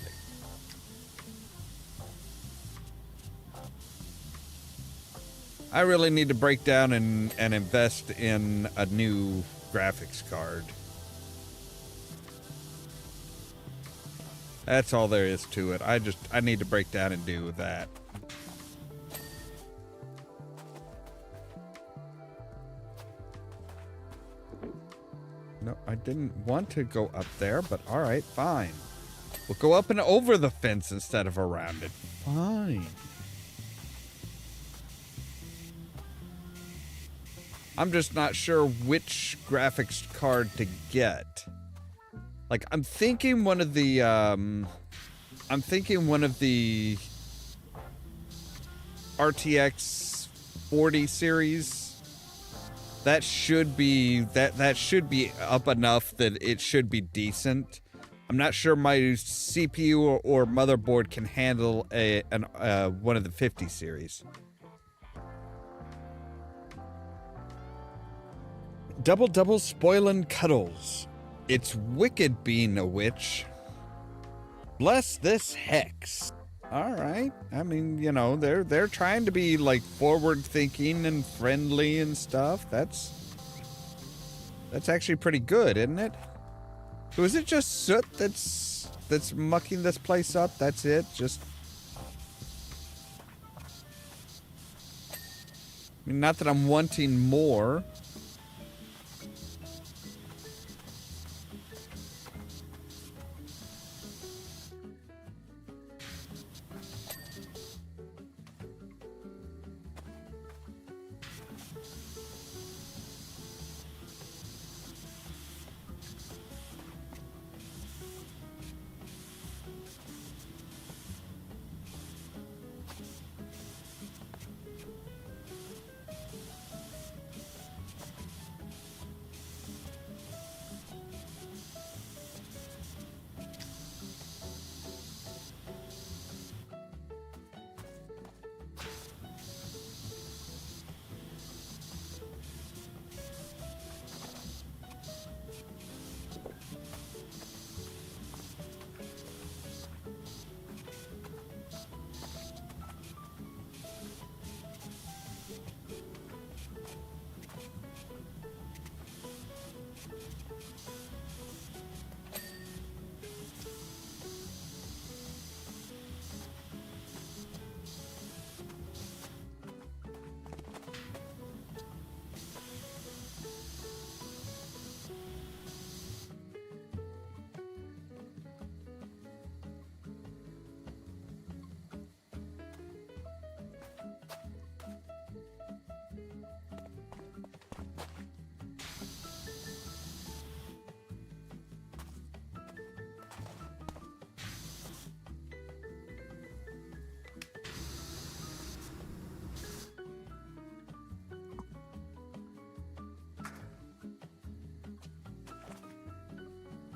I really need to break down and invest in a new graphics card. That's all there is to it. I need to break down and do that. No, I didn't want to go up there, but all right, fine. We'll go up and over the fence instead of around it. Fine. I'm just not sure which graphics card to get. Like, I'm thinking one of the RTX 40 series. That should be up enough that it should be decent. I'm not sure my CPU or motherboard can handle one of the 50 series. Double spoilin' cuddles. It's wicked being a witch. Bless this hex. All right. I mean, you know, they're trying to be like forward thinking and friendly and stuff. That's actually pretty good, isn't it? So is it just soot that's mucking this place up? That's it? Just I mean, not that I'm wanting more.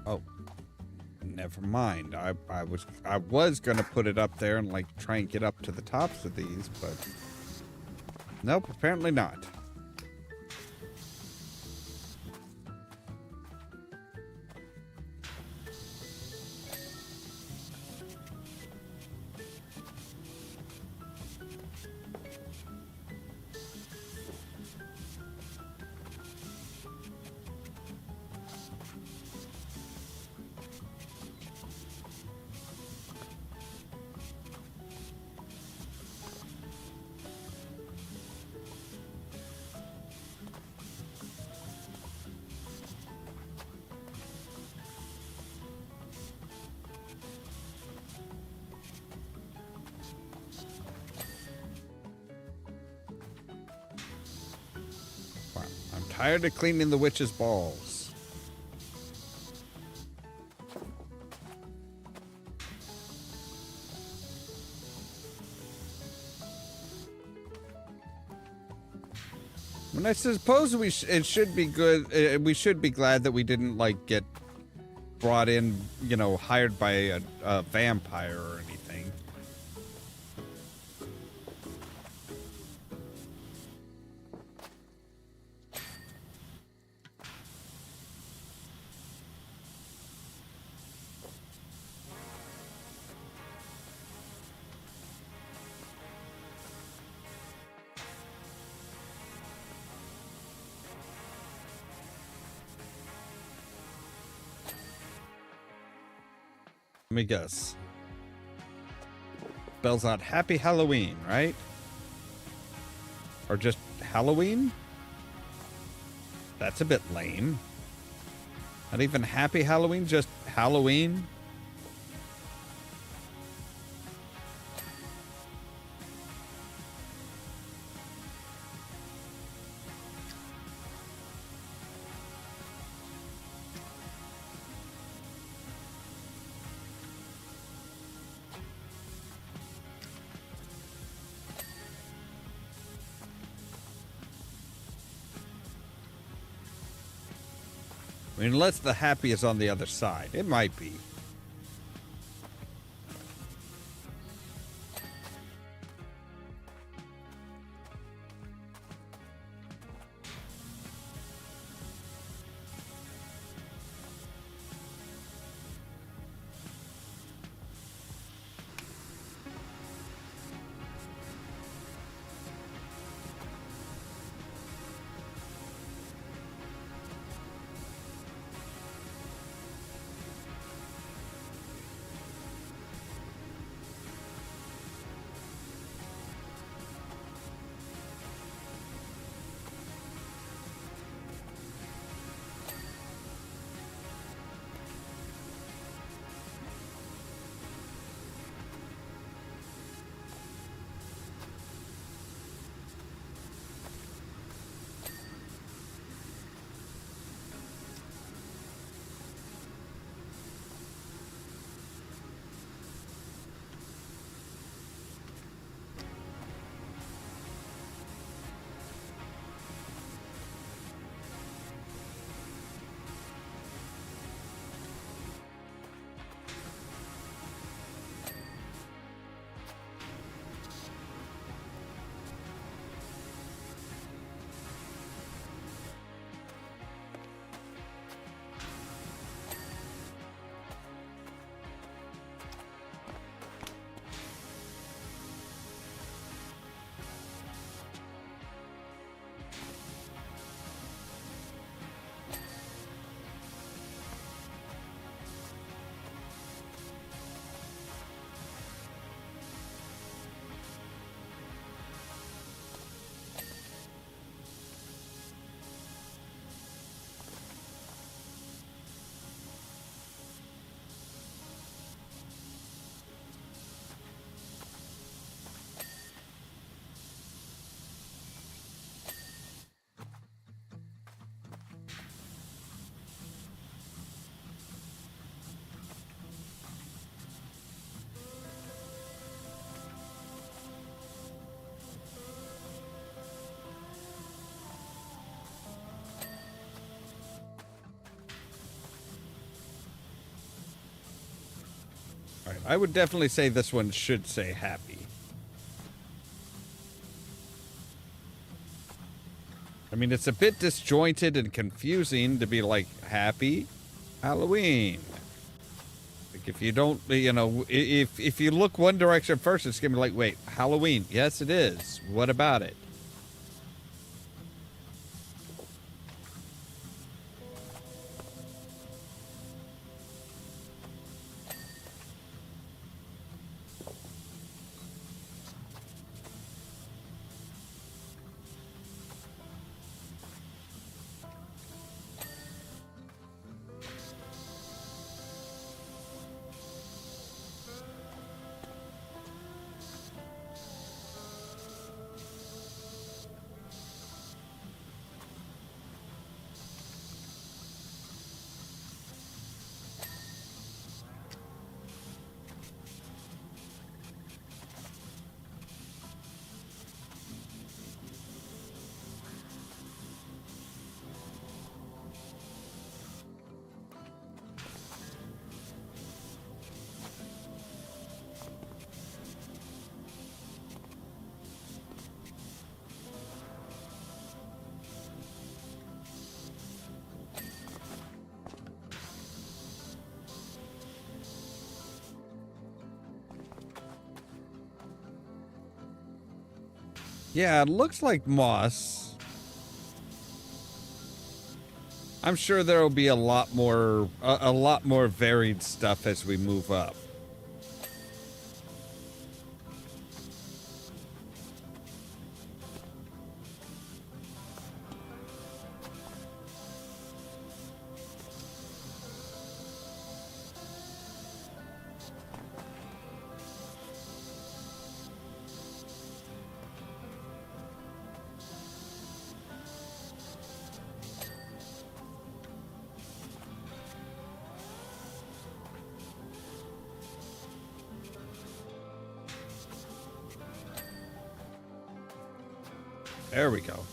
Oh, never mind. I was gonna put it up there and like try and get up to the tops of these, but nope, apparently not. Tired of cleaning the witch's balls. And I suppose it should be good. We should be glad that we didn't like get brought in, you know, hired by a vampire or anything. me guess. Spells out Happy Halloween, right? Or just Halloween? That's a bit lame. Not even Happy Halloween, just Halloween? I mean, unless the happy is on the other side. It might be. All right, I would definitely say this one should say happy. I mean, it's a bit disjointed and confusing to be like, happy Halloween. Like, if you don't, you know, if you look one direction first, it's going to be like, wait, Halloween. Yes, it is. What about it? Yeah, it looks like moss. I'm sure there will be a lot more varied stuff as we move up. There we go.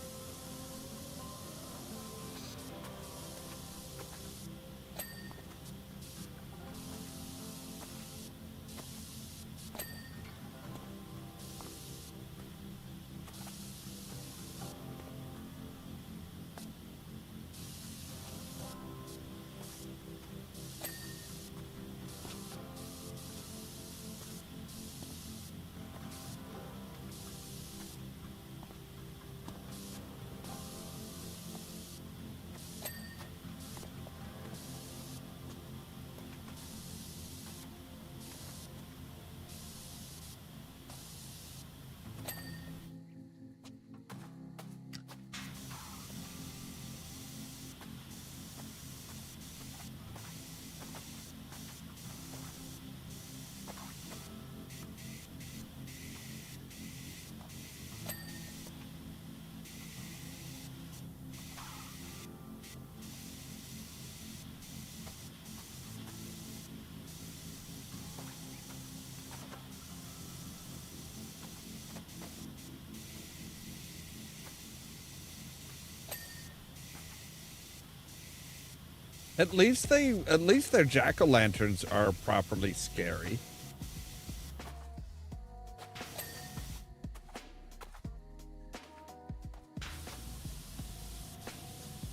At least their jack-o'-lanterns are properly scary.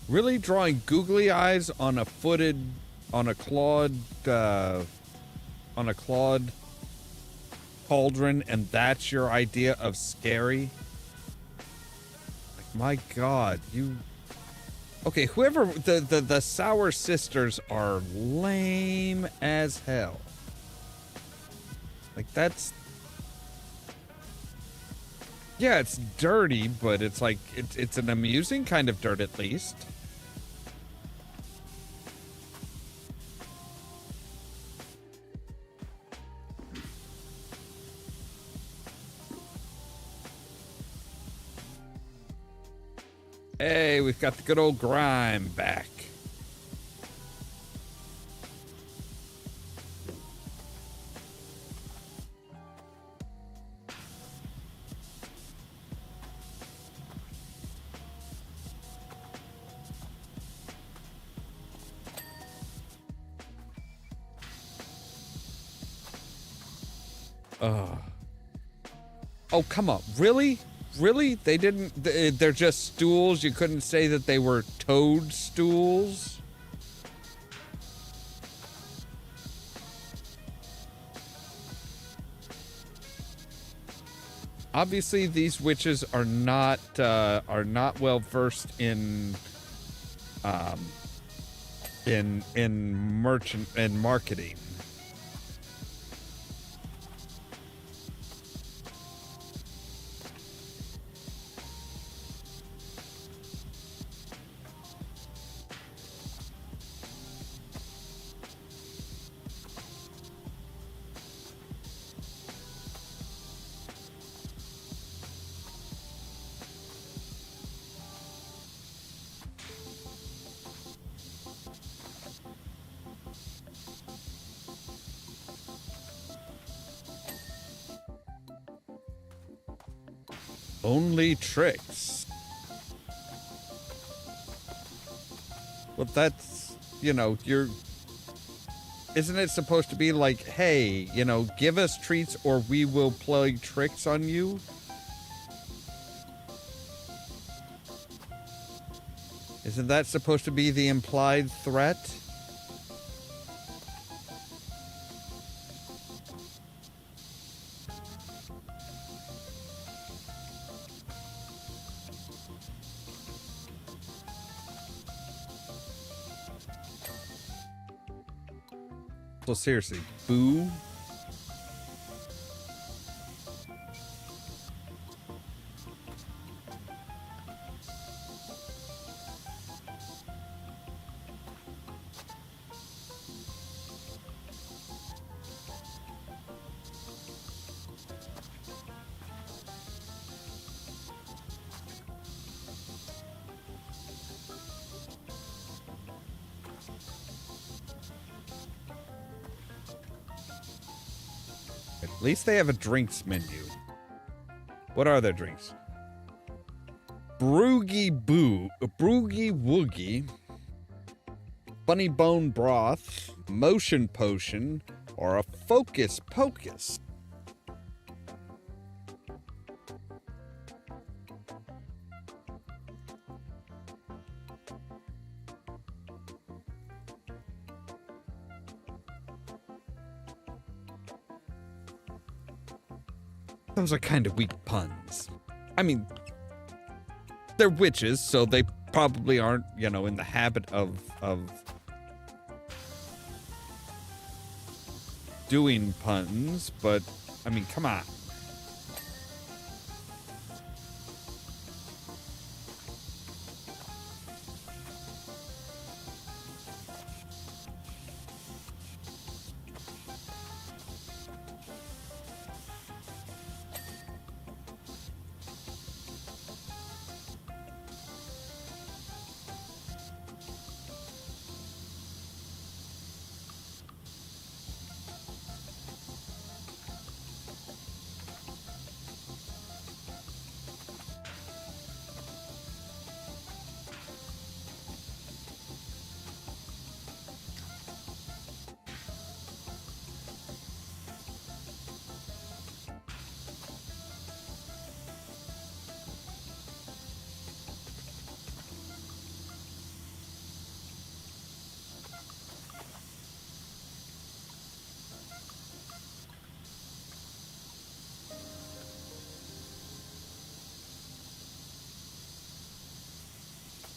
Really drawing googly eyes on a clawed cauldron, and that's your idea of scary? Like, my God, you... Okay, whoever... The Sour Sisters are lame as hell. Like, that's... Yeah, it's dirty, but it's like... It's an amusing kind of dirt, at least. Hey, we've got the good old grime back. Oh, come on. Really? Really? They didn't... They're just stools? You couldn't say that they were toadstools? Obviously, these witches are not well versed in merchant and marketing. Only tricks. Well, that's, you know, isn't it supposed to be like, hey, you know, give us treats or we will play tricks on you? Isn't that supposed to be the implied threat? So seriously, boo? At least they have a drinks menu. What are their drinks? Broogie Woogie, Bunny Bone Broth, Motion Potion, or a Focus Pocus. Those are kind of weak puns. I mean, they're witches, so they probably aren't, you know, in the habit of doing puns, but, I mean, come on.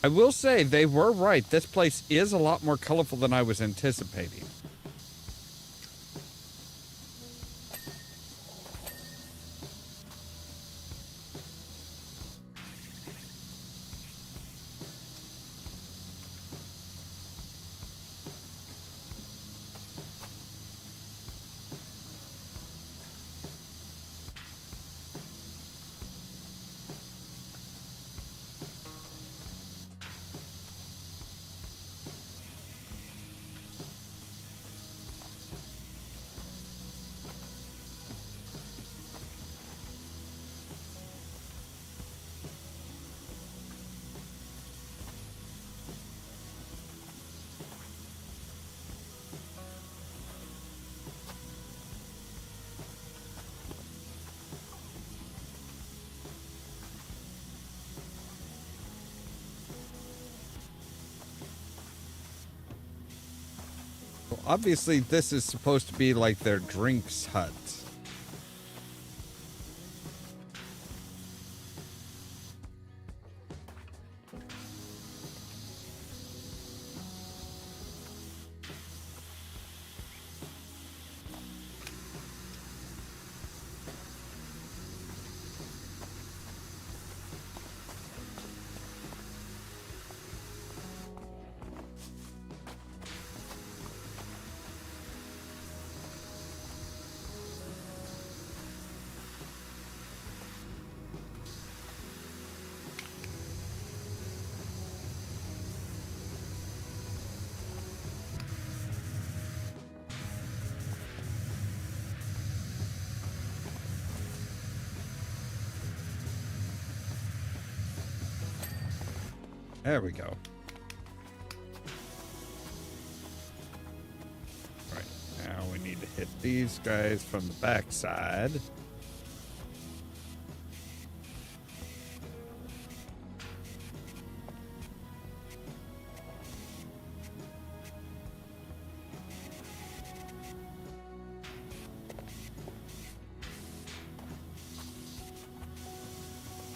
I will say they were right. This place is a lot more colorful than I was anticipating. Well, obviously, this is supposed to be like their drinks hut. There we go. Right, now we need to hit these guys from the backside.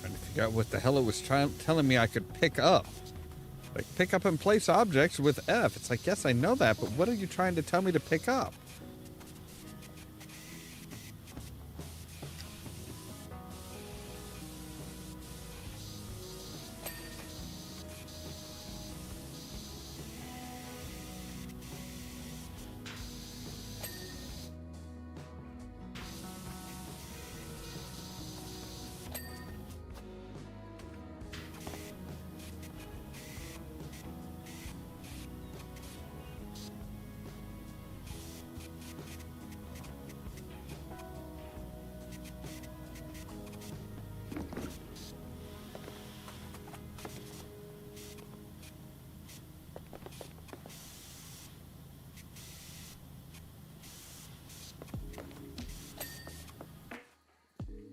Trying to figure out what the hell it was telling me I could pick up. Like, pick up and place objects with F. It's like, yes, I know that, but what are you trying to tell me to pick up?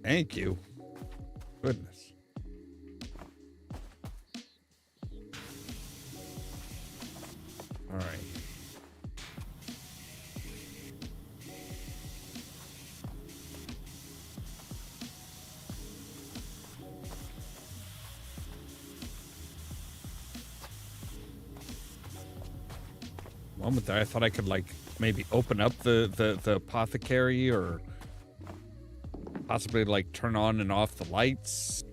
Thank you. Goodness. All right. Moment there, I thought I could like maybe open up the apothecary or possibly like turn on and off the lights.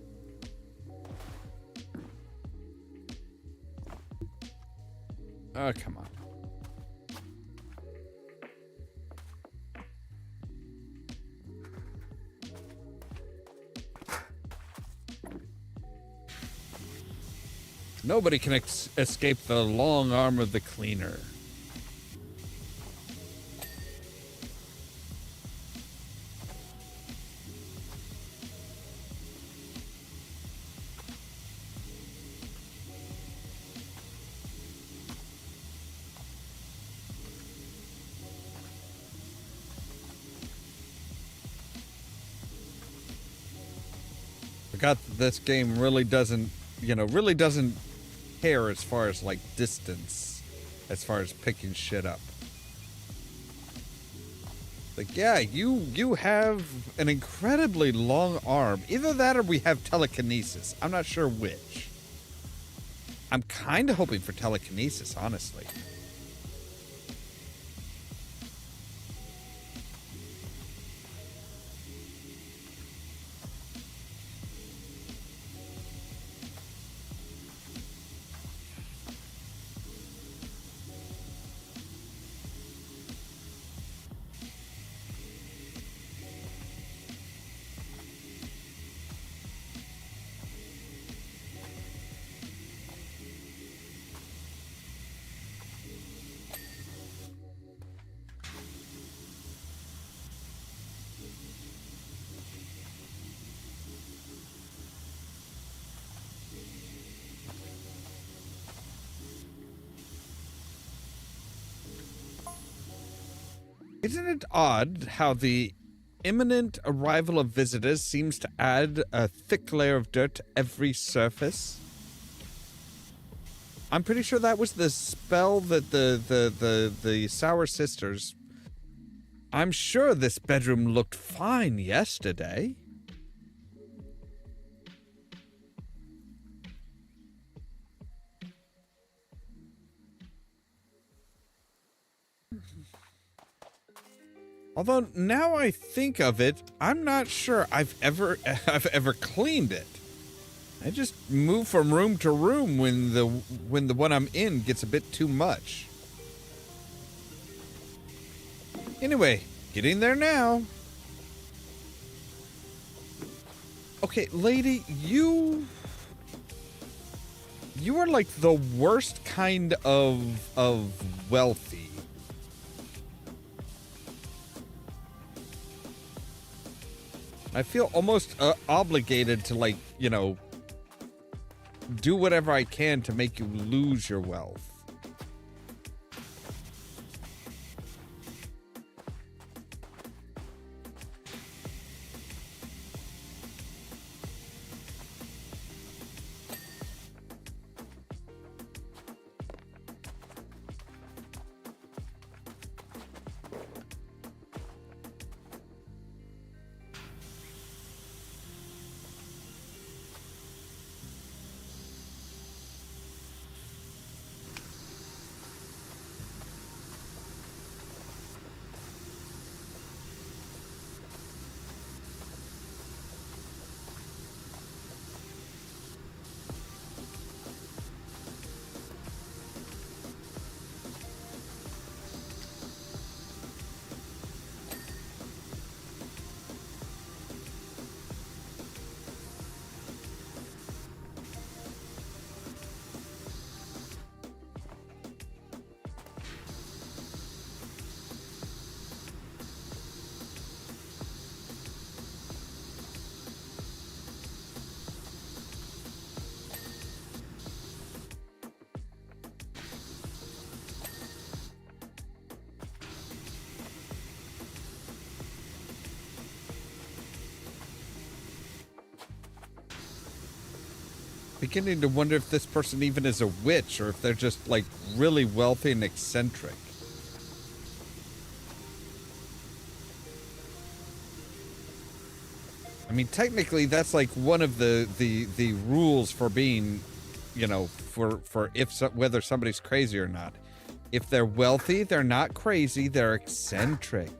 Oh, come on. Nobody can escape the long arm of the cleaner. Forgot that this game really doesn't, really doesn't care as far as like distance, as far as picking shit up. Like, yeah, you have an incredibly long arm. Either that or we have telekinesis. I'm not sure which. I'm kind of hoping for telekinesis, honestly. Isn't it odd how the imminent arrival of visitors seems to add a thick layer of dirt to every surface? I'm pretty sure that was the spell that the Sour Sisters... I'm sure this bedroom looked fine yesterday. Although now I think of it, I'm not sure I've ever cleaned it. I just move from room to room when the one I'm in gets a bit too much. Anyway, getting there now. Okay, lady, you are like the worst kind of wealthy. I feel almost obligated to, like, do whatever I can to make you lose your wealth. beginning to wonder if this person even is a witch or if they're just like really wealthy and eccentric. I mean, technically, that's like one of the rules for being, you know, for if whether somebody's crazy or not. If they're wealthy, they're not crazy, they're eccentric.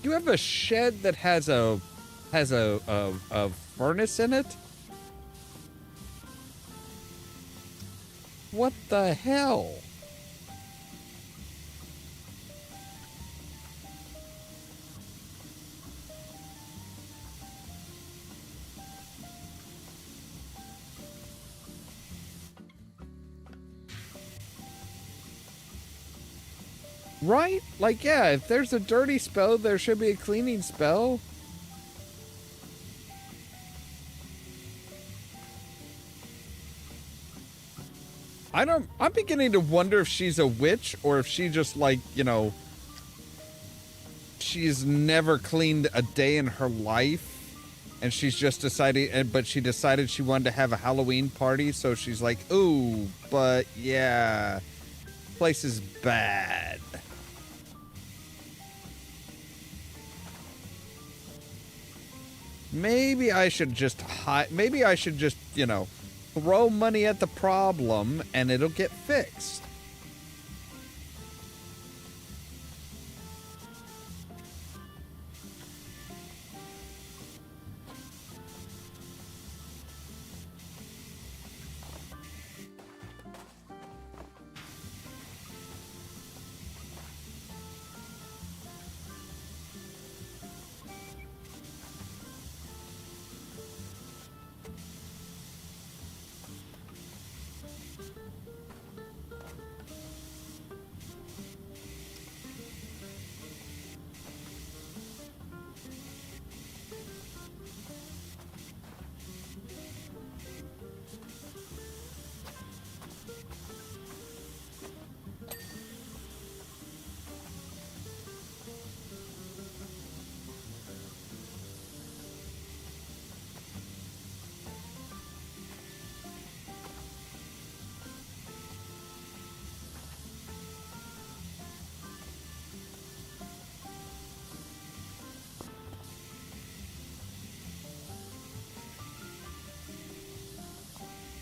You have a shed that has a furnace in it? What the hell? Right? Like, yeah, if there's a dirty spell, there should be a cleaning spell. I'm beginning to wonder if she's a witch or if she just, like, you know, she's never cleaned a day in her life and she's just decided, but she decided she wanted to have a Halloween party, so she's like, ooh, but yeah, place is bad. Maybe I should just maybe I should just, you know, throw money at the problem and it'll get fixed.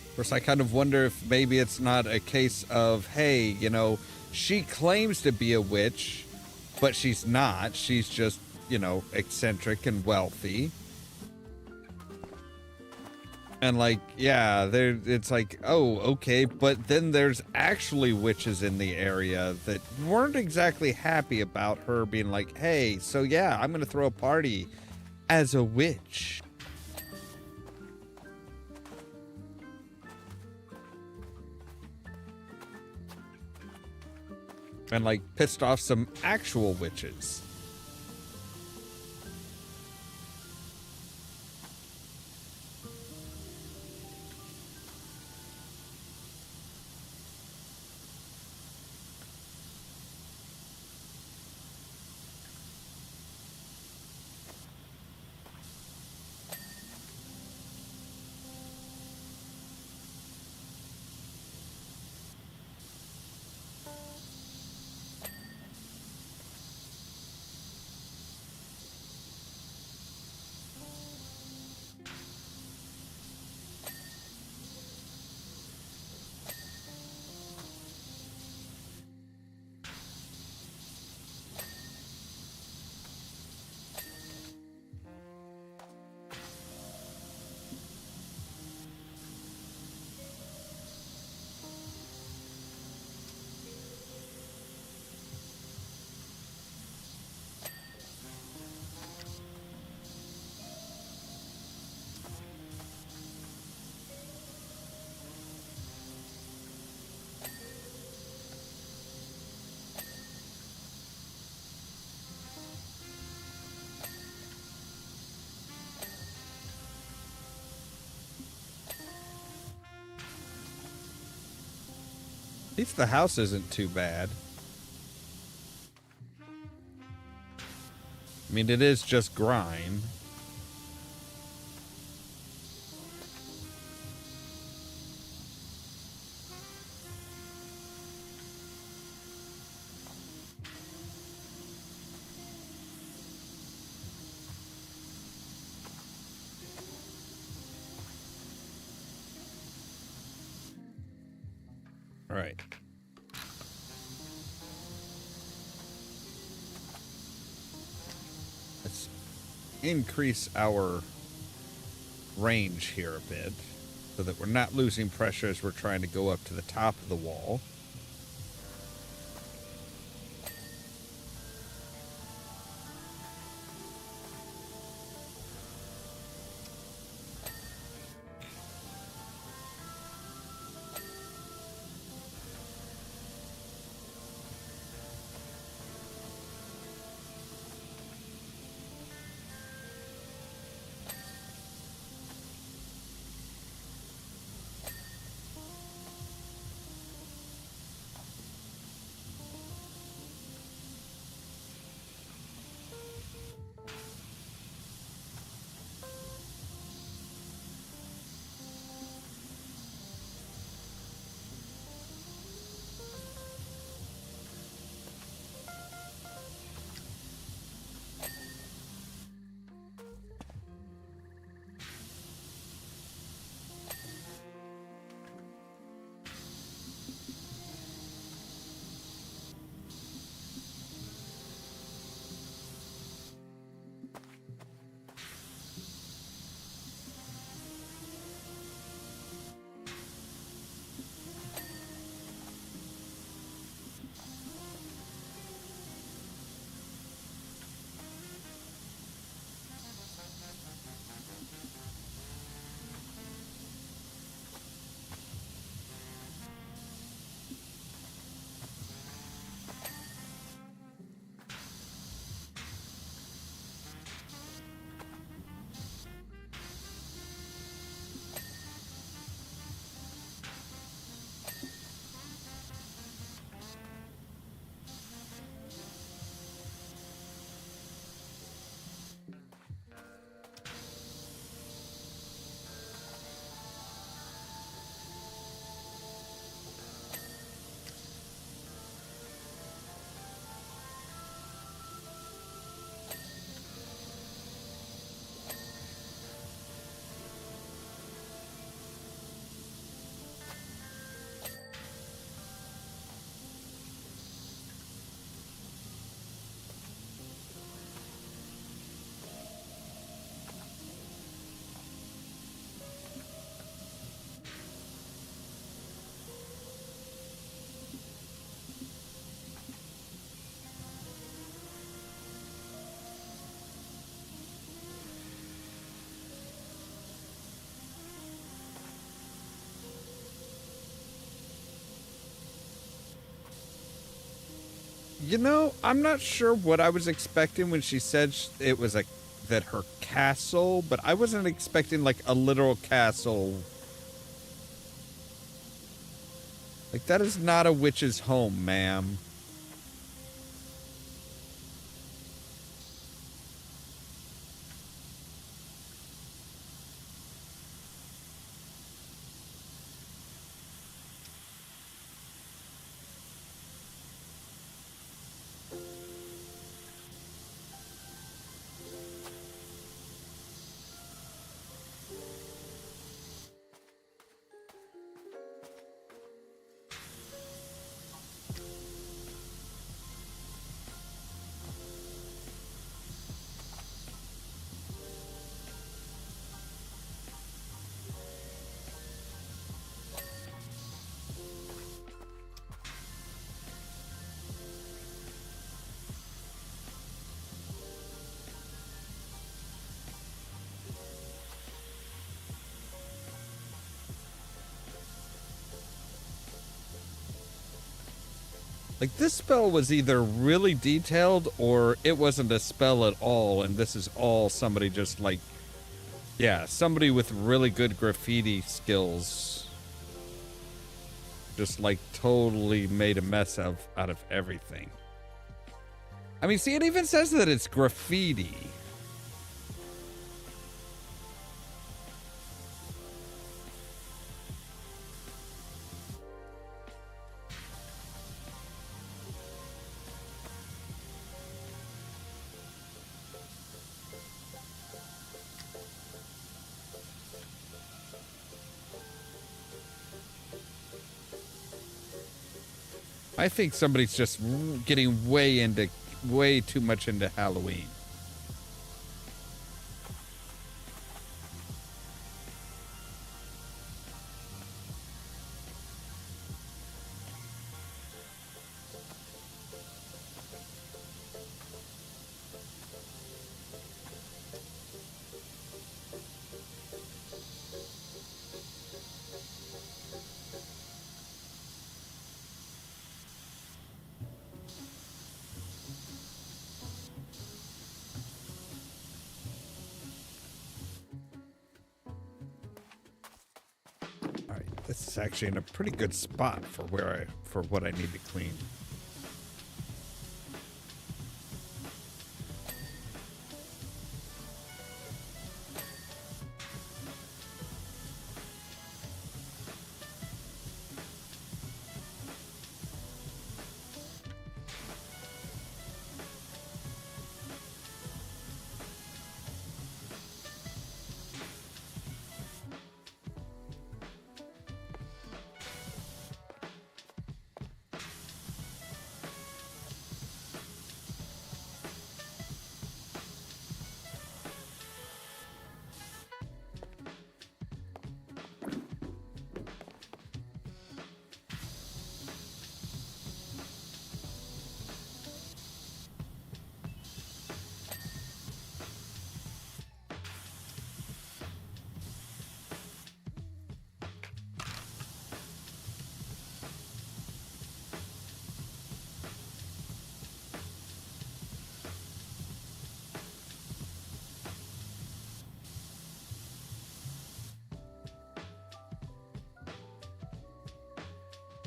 Of course, I kind of wonder if maybe it's not a case of, hey, you know, she claims to be a witch, but she's not. She's just, you know, eccentric and wealthy. And like, yeah, it's like, oh, okay, but then there's actually witches in the area that weren't exactly happy about her being like, hey, so yeah, I'm gonna throw a party as a witch. And like pissed off some actual witches. At least the house isn't too bad. I mean, it is just grime. All right. Let's increase our range here a bit so that we're not losing pressure as we're trying to go up to the top of the wall. You know, I'm not sure what I was expecting when she said it was that her castle, but I wasn't expecting like a literal castle. Like, that is not a witch's home, ma'am. Like, this spell was either really detailed or it wasn't a spell at all, and this is all somebody just like, yeah, somebody with really good graffiti skills. just like totally made a mess out of everything. I mean, see, it even says that it's graffiti. I think somebody's just getting way too much into Halloween. This is actually in a pretty good spot for what I need to clean.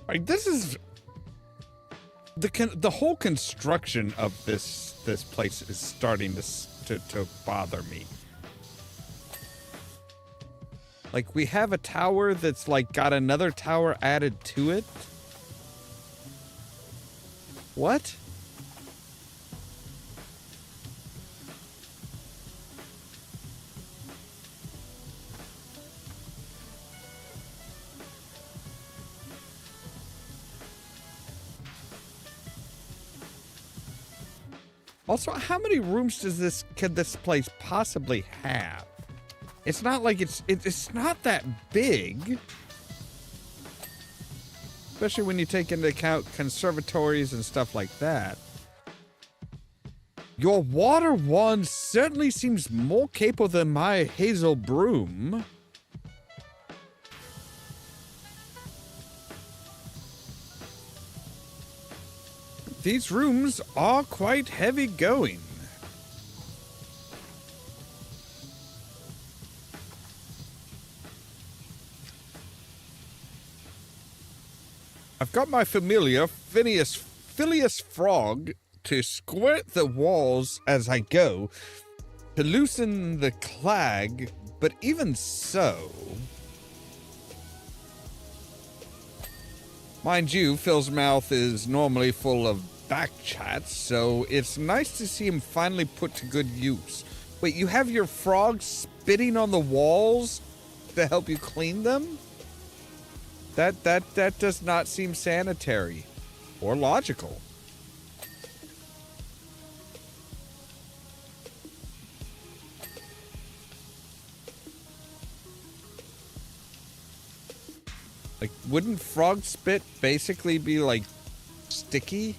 Like, this is the whole construction of this place is starting to bother me. Like, we have a tower that's like got another tower added to it. What? Also, how many rooms can this place possibly have? It's not like it's not that big. Especially when you take into account conservatories and stuff like that. Your water wand certainly seems more capable than my hazel broom. These rooms are quite heavy going. I've got my familiar Phileas Frog to squirt the walls as I go to loosen the clag, but even so... Mind you, Phil's mouth is normally full of back chats, so it's nice to see him finally put to good use. Wait, you have your frog spitting on the walls to help you clean them? That does not seem sanitary or logical. Like, wouldn't frog spit basically be like sticky?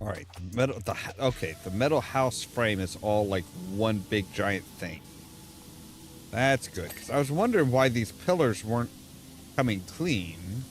All right, the metal house frame is all like one big giant thing. That's good, because I was wondering why these pillars weren't coming clean.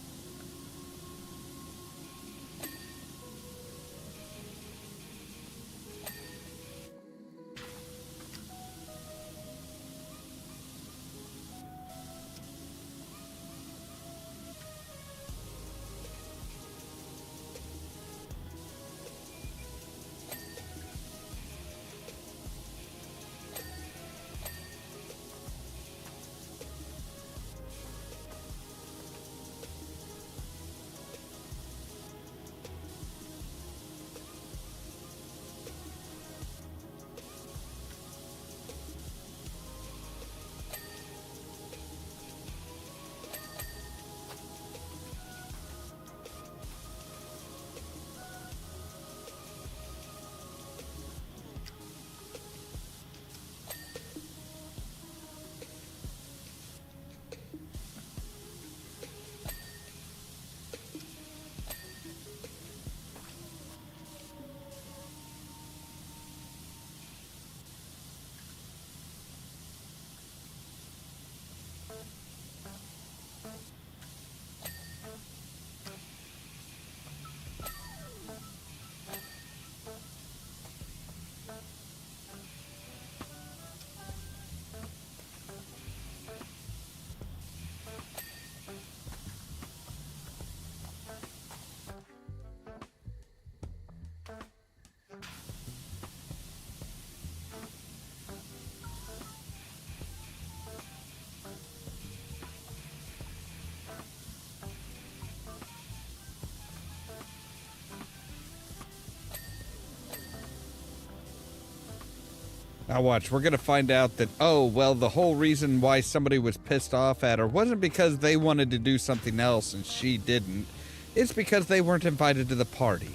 Now watch, we're gonna find out that, oh, well, the whole reason why somebody was pissed off at her wasn't because they wanted to do something else and she didn't. It's because they weren't invited to the party.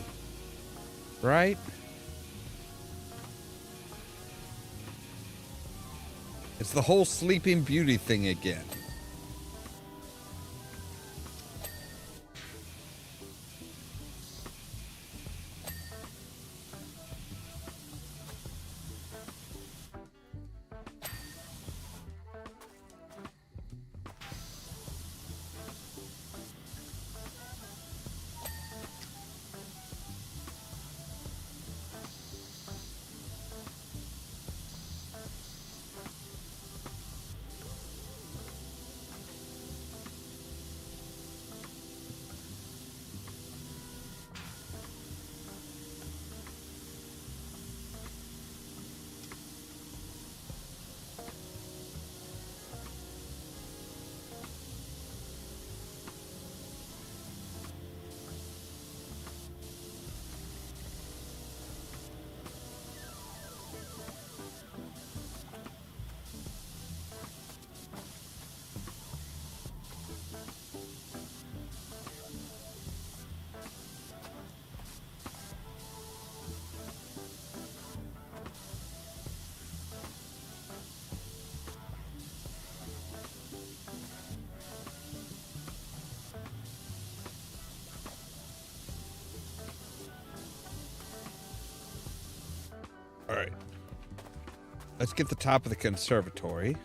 Right? It's the whole Sleeping Beauty thing again. All right. Let's get the top of the conservatory.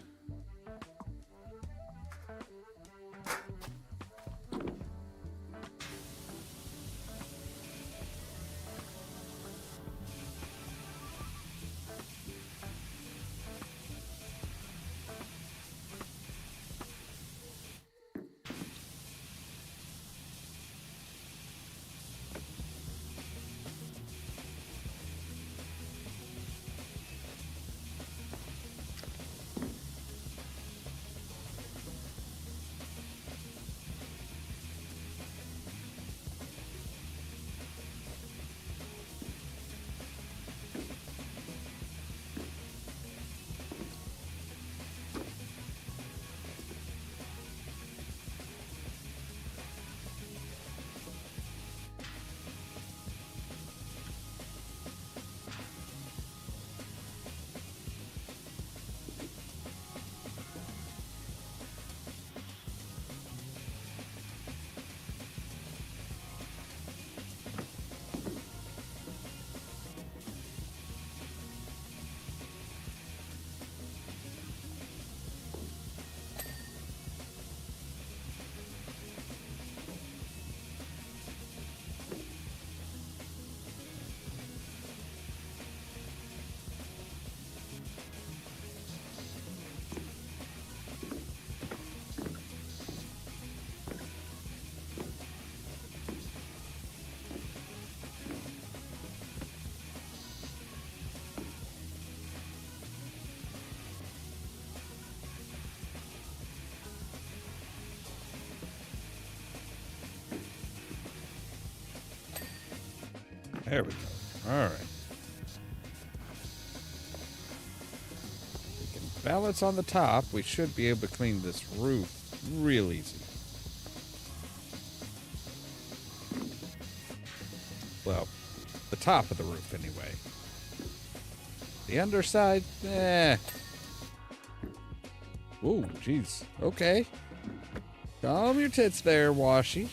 There we go. All right. We can balance on the top. We should be able to clean this roof real easy. Well, the top of the roof anyway. The underside, Ooh, jeez. Okay. Calm your tits there, Washy.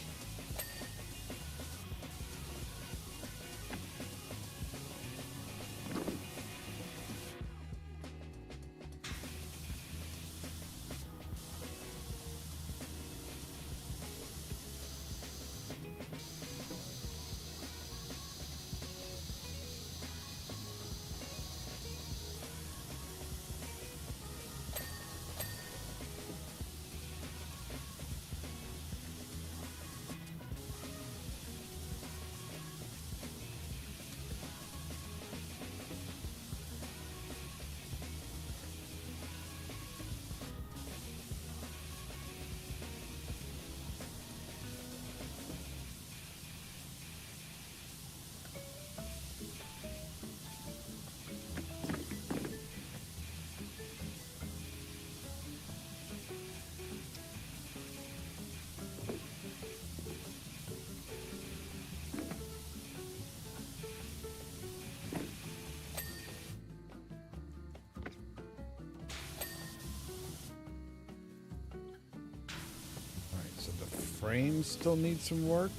So the frame still needs some work.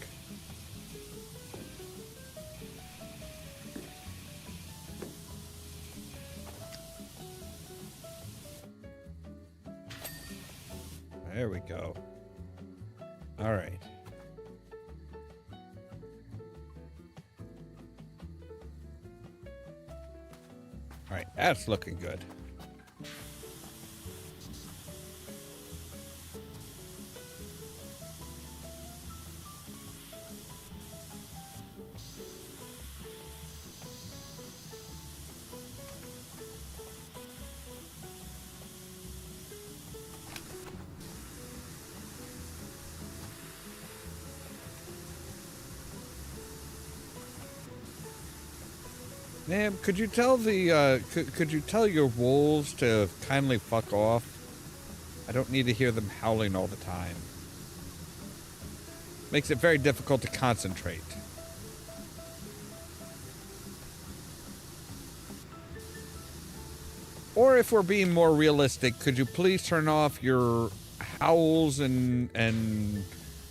There we go. All right. All right, that's looking good. Ma'am, could you tell the could you tell your wolves to kindly fuck off? I don't need to hear them howling all the time. Makes it very difficult to concentrate. Or if we're being more realistic, could you please turn off your howls and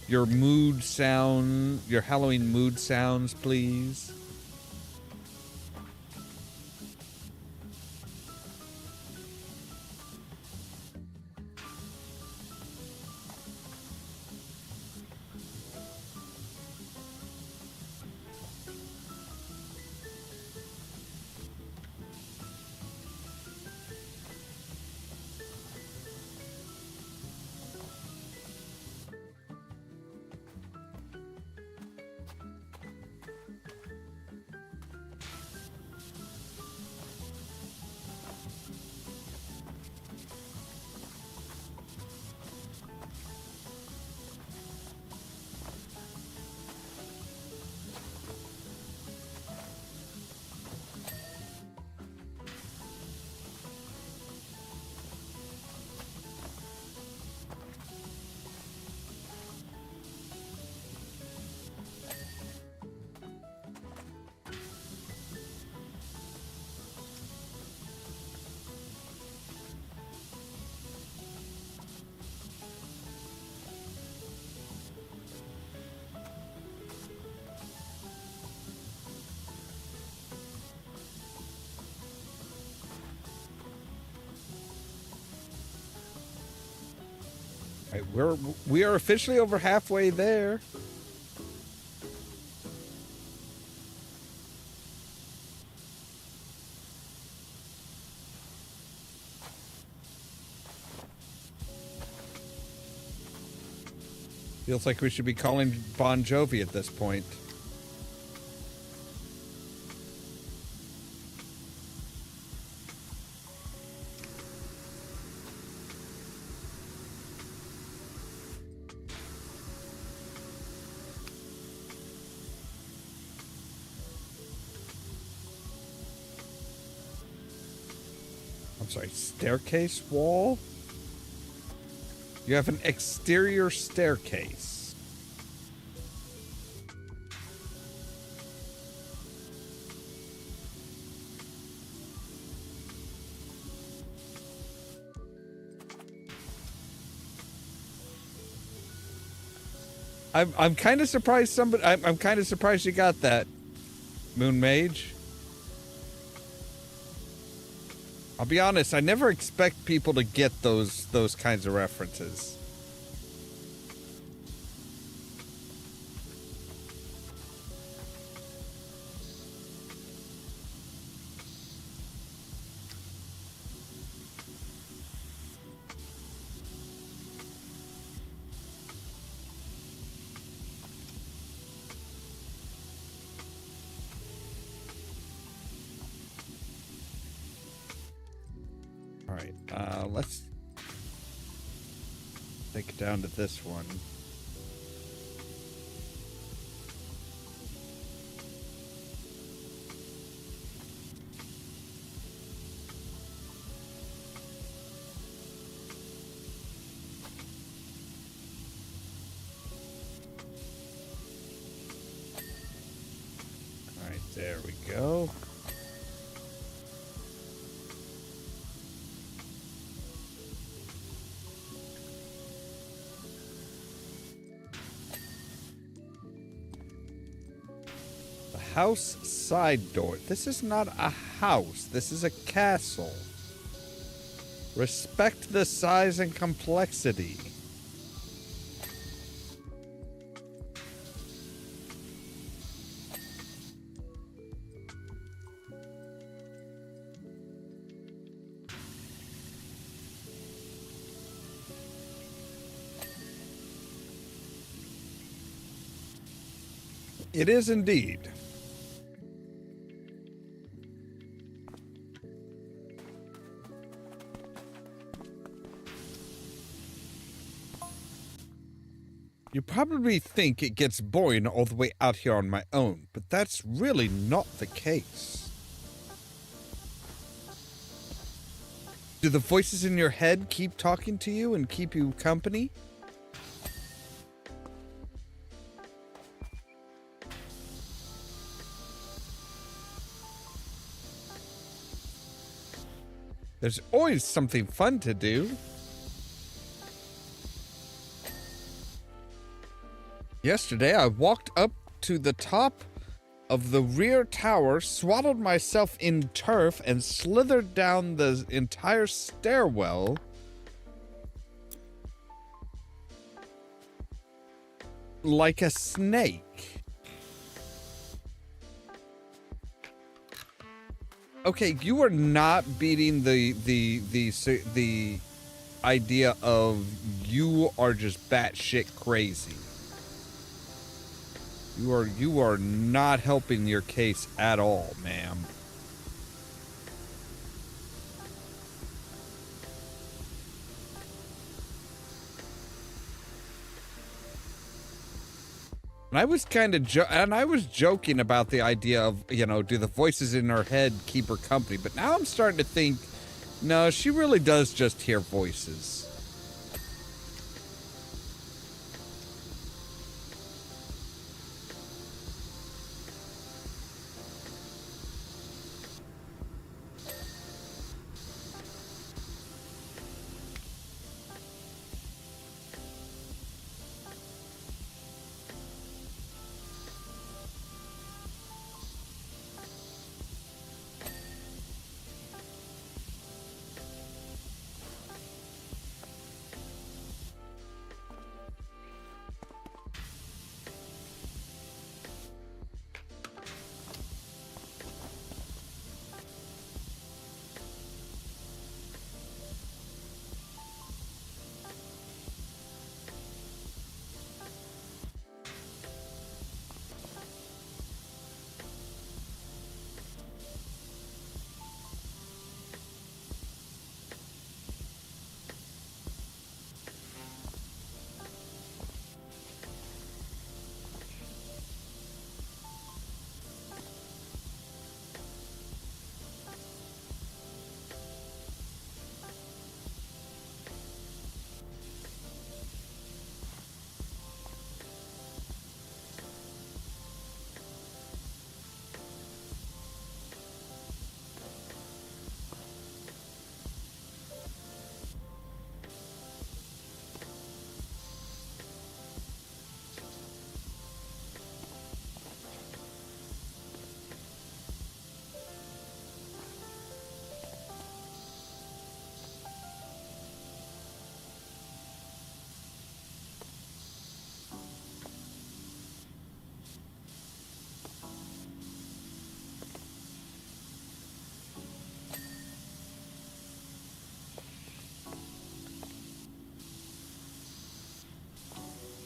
your mood sound, your Halloween mood sounds, please? Right, we are officially over halfway there. Feels like we should be calling Bon Jovi at this point. I'm sorry, staircase wall? You have an exterior staircase. I'm kind of surprised I'm kind of surprised you got that, Moon Mage. I'll be honest, I never expect people to get those kinds of references. Alright, let's take it down to this one. Alright, there we go. House side door. This is not a house. This is a castle. Respect the size and complexity. It is indeed. You probably think it gets boring all the way out here on my own, but that's really not the case. Do the voices in your head keep talking to you and keep you company? There's always something fun to do. Yesterday, I walked up to the top of the rear tower, swaddled myself in turf, and slithered down the entire stairwell. Like a snake. Okay, you are not beating the idea of you are just batshit crazy. You are not helping your case at all, ma'am. And I was kind of joking about the idea of, you know, do the voices in her head keep her company? But now I'm starting to think, no, she really does just hear voices.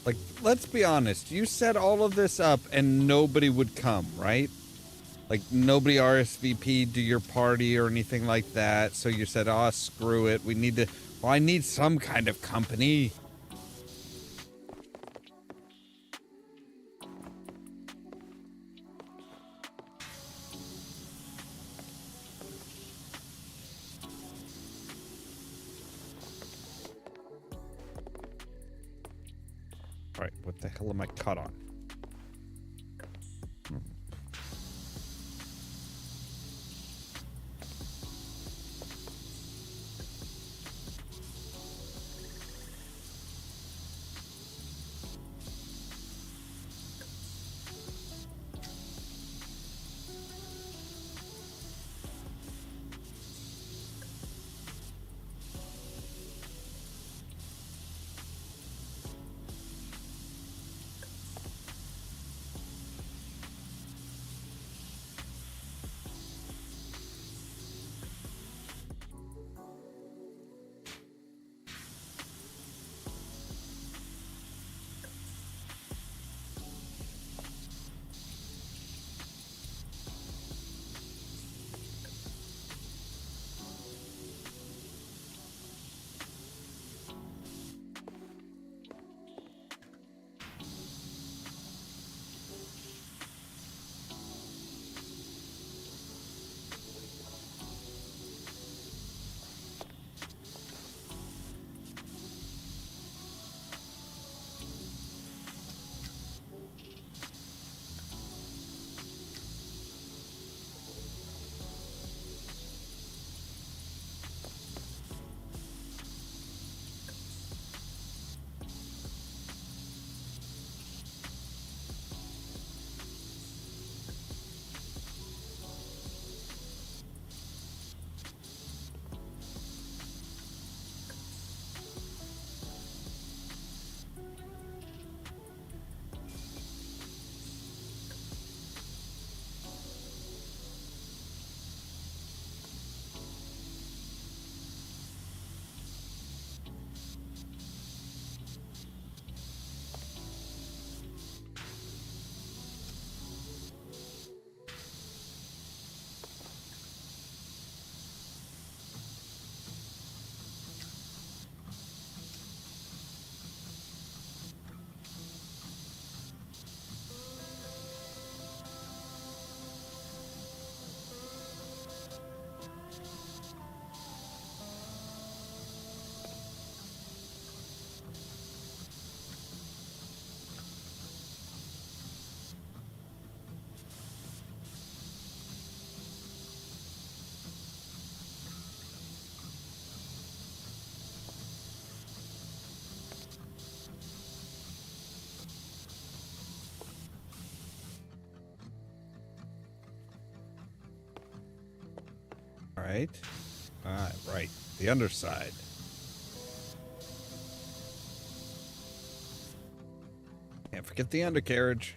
Like, let's be honest. You set all of this up and nobody would come, right? Like, nobody RSVP'd to your party or anything like that. So you said, oh, screw it. We need to... Well, I need some kind of company. All right, what the hell am I caught on? All right. Right. The underside. Can't forget the undercarriage.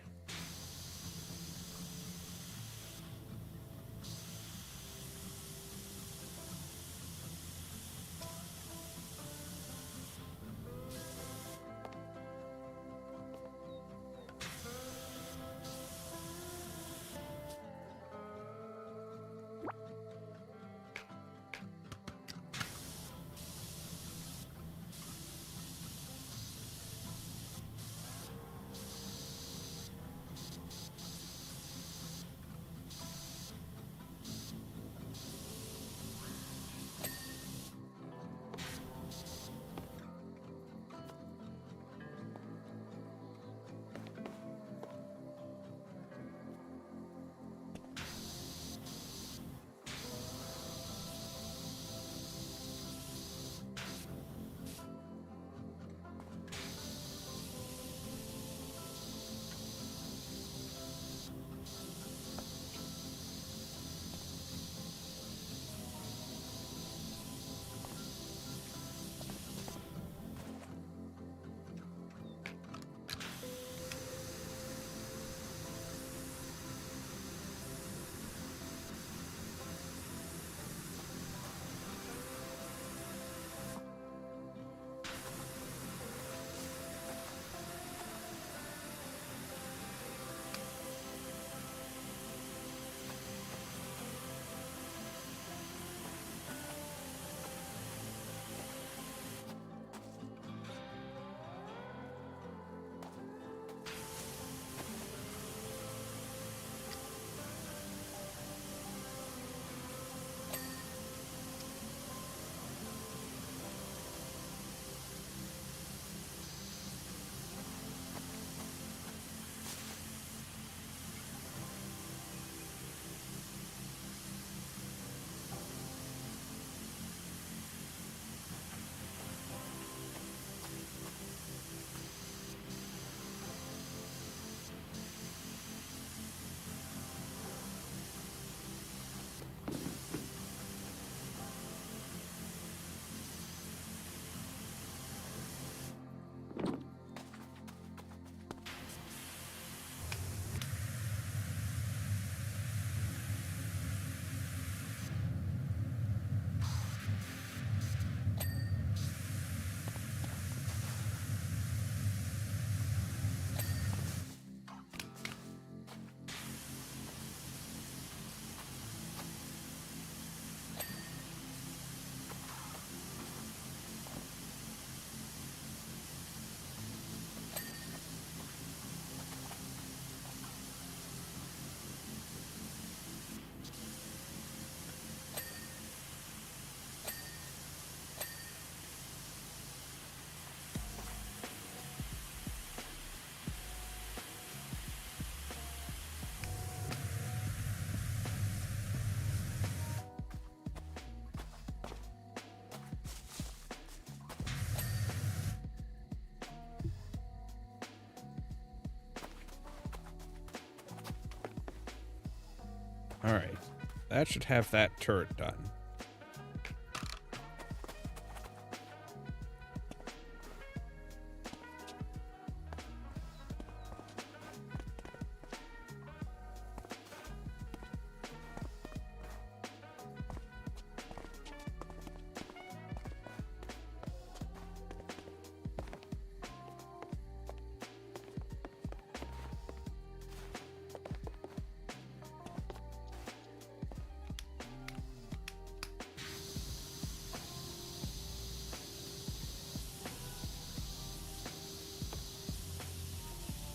That should have that turret done.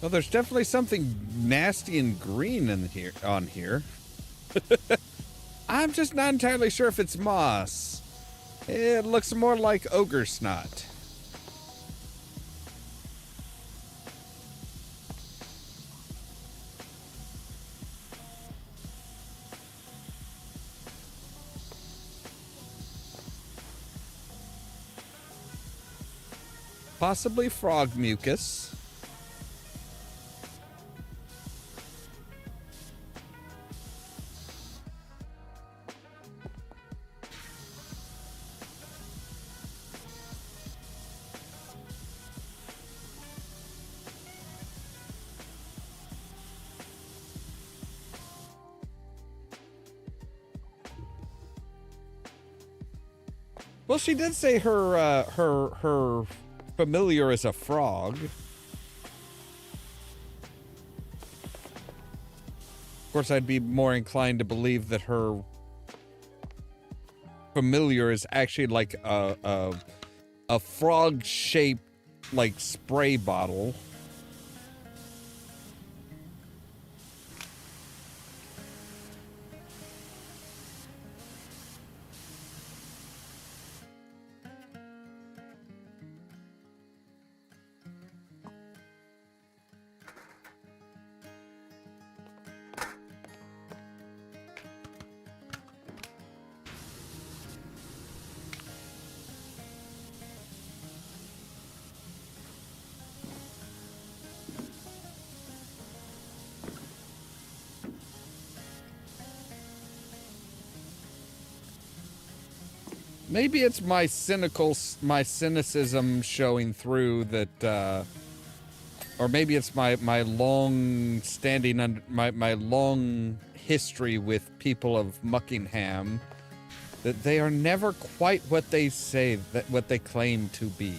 Well, there's definitely something nasty and green in here on here. I'm just not entirely sure if it's moss. It looks more like ogre snot. Possibly frog mucus. Well, she did say her familiar is a frog. Of course, I'd be more inclined to believe that her familiar is actually like a frog-shaped like spray bottle. Maybe it's my cynicism showing through that, or maybe it's my long standing, my long history with people of Muckingham, that they are never quite what they say, that what they claim to be.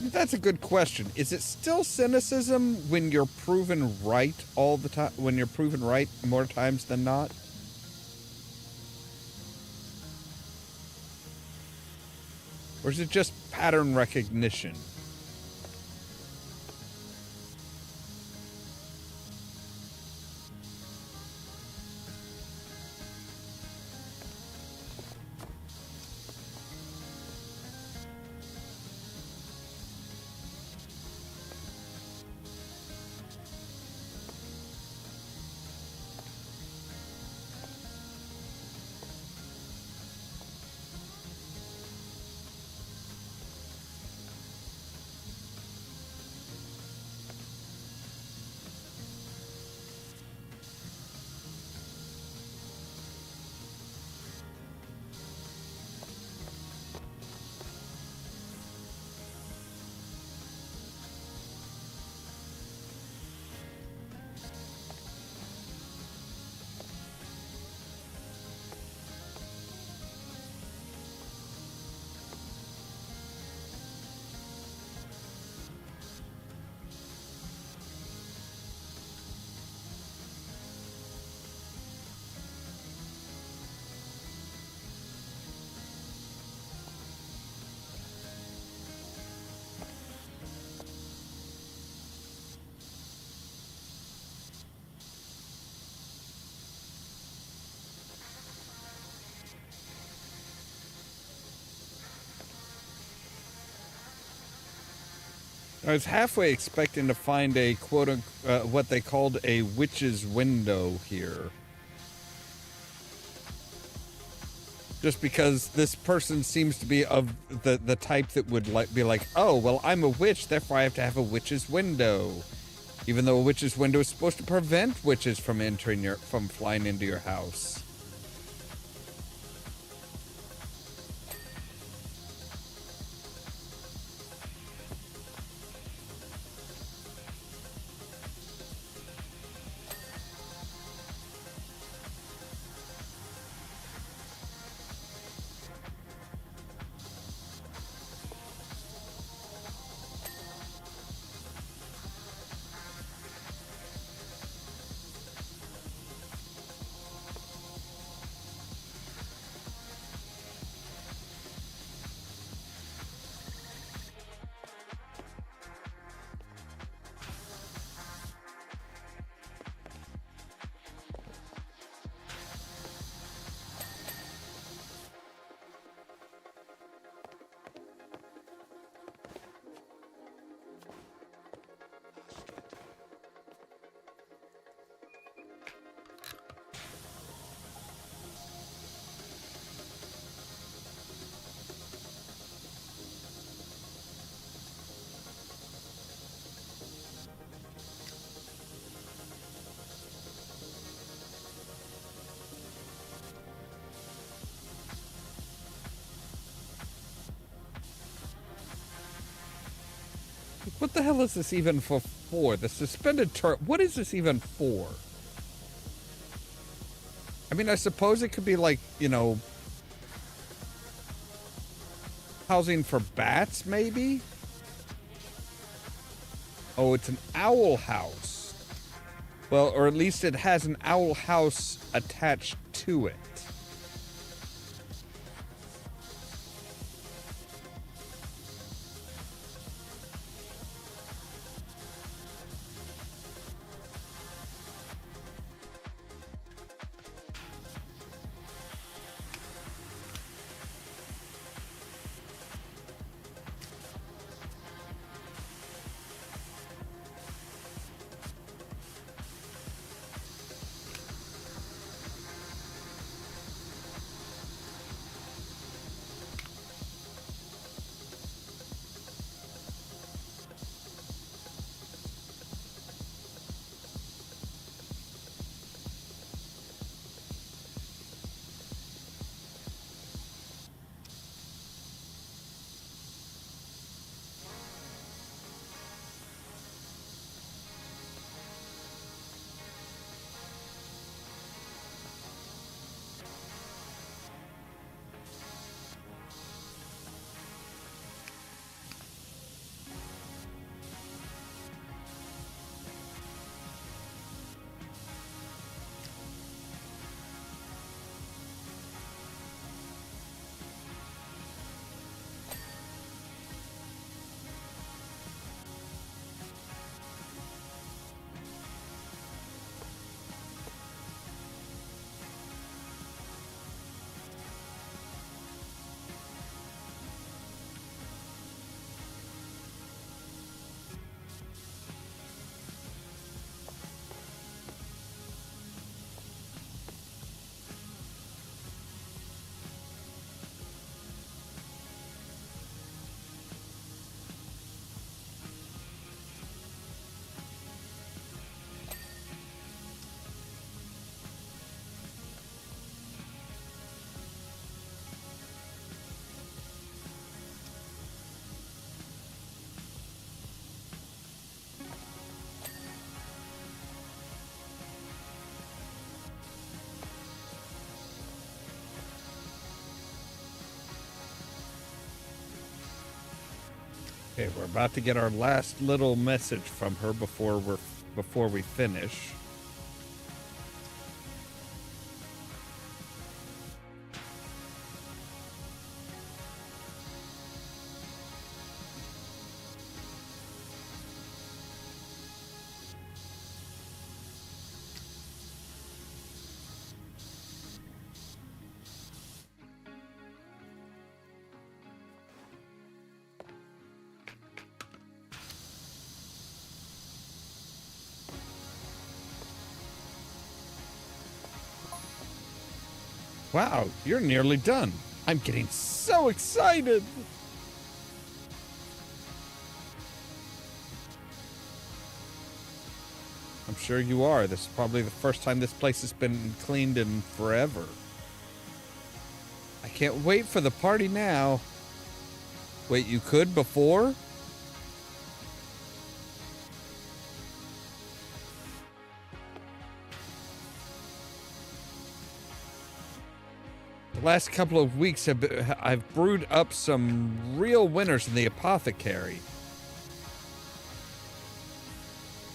That's a good question. Is it still cynicism when you're proven right all the time? When you're proven right more times than not? Or is it just pattern recognition? I was halfway expecting to find a what they called a witch's window here. Just because this person seems to be of the type that would be like, oh, well, I'm a witch, therefore I have to have a witch's window. Even though a witch's window is supposed to prevent witches from from flying into your house. What the hell is this even for? The suspended turret. What is this even for? I mean, I suppose it could be like, you know, housing for bats, maybe? Oh, it's an owl house. Well, or at least it has an owl house attached to it. Okay, we're about to get our last little message from her before we finish. Wow, you're nearly done. I'm getting so excited. I'm sure you are. This is probably the first time this place has been cleaned in forever. I can't wait for the party now. Wait, you could before? The last couple of weeks I've brewed up some real winners in the apothecary.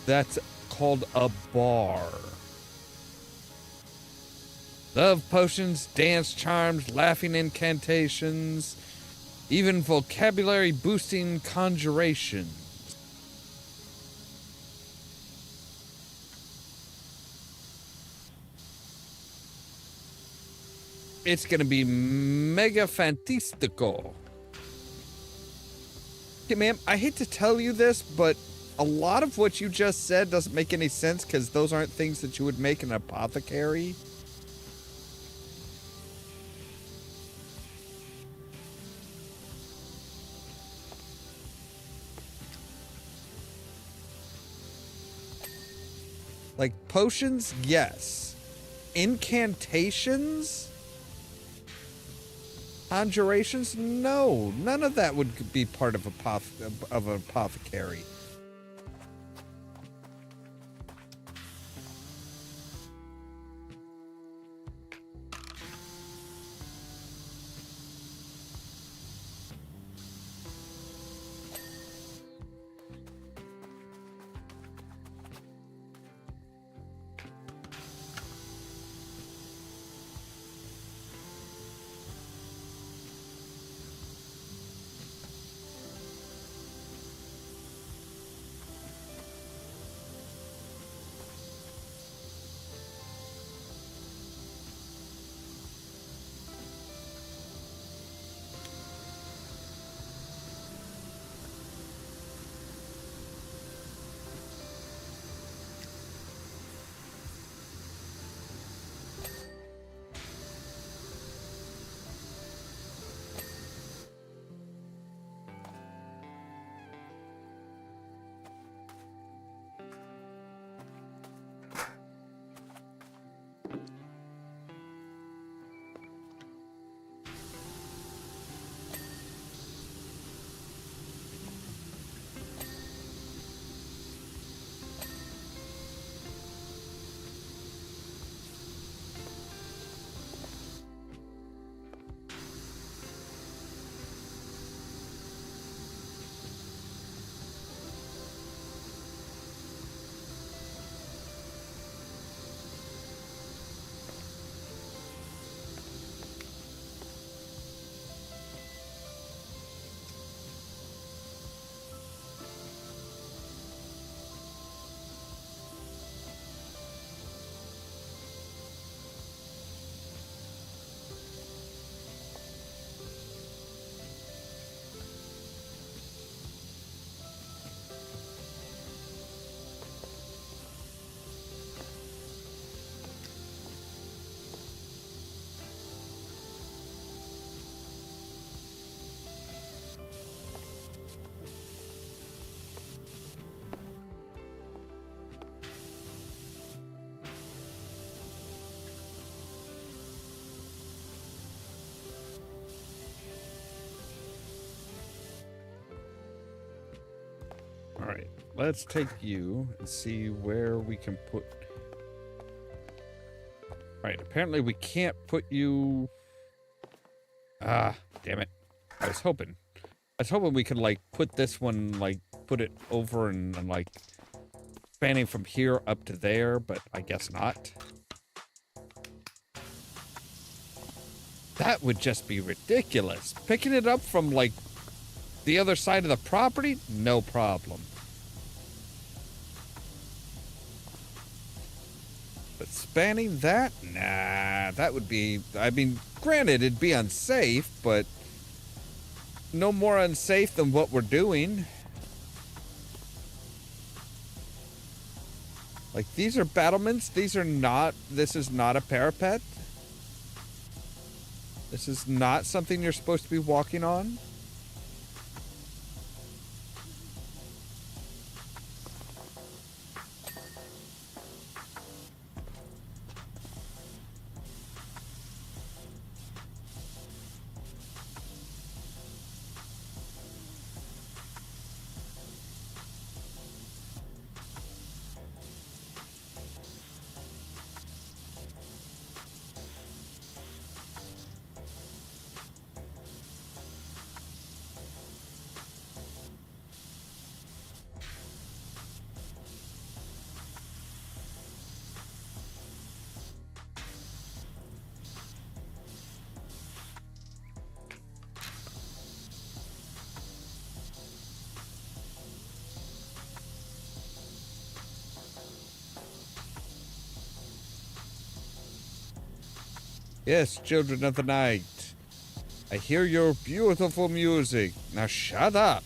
That's called a bar. Love potions, dance charms, laughing incantations, even vocabulary boosting conjurations. It's gonna be mega fantastico. Okay, ma'am, I hate to tell you this, but a lot of what you just said doesn't make any sense because those aren't things that you would make in an apothecary. Like potions, yes. Incantations? Conjurations? No. None of that would be part of an apothecary. All right, let's take you and see where we can put. All right, apparently we can't put you. Ah, damn it! I was hoping we could like put this one, like put it over and like spanning from here up to there, but I guess not. That would just be ridiculous. Picking it up from like the other side of the property, no problem. But spanning that? Nah, that would be, I mean, granted, it'd be unsafe, but no more unsafe than what we're doing. Like, these are battlements. These are not, this is not a parapet. This is not something you're supposed to be walking on. Yes, children of the night. I hear your beautiful music. Now shut up.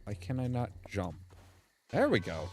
Why can I not jump? There we go.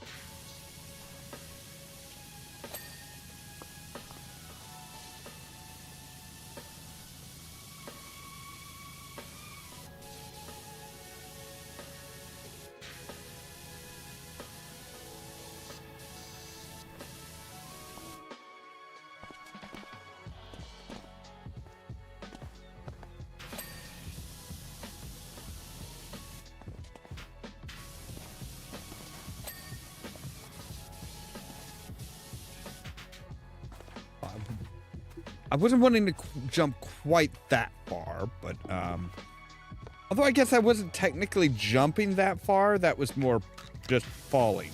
I wasn't wanting to jump quite that far, but, although I guess I wasn't technically jumping that far, that was more just falling.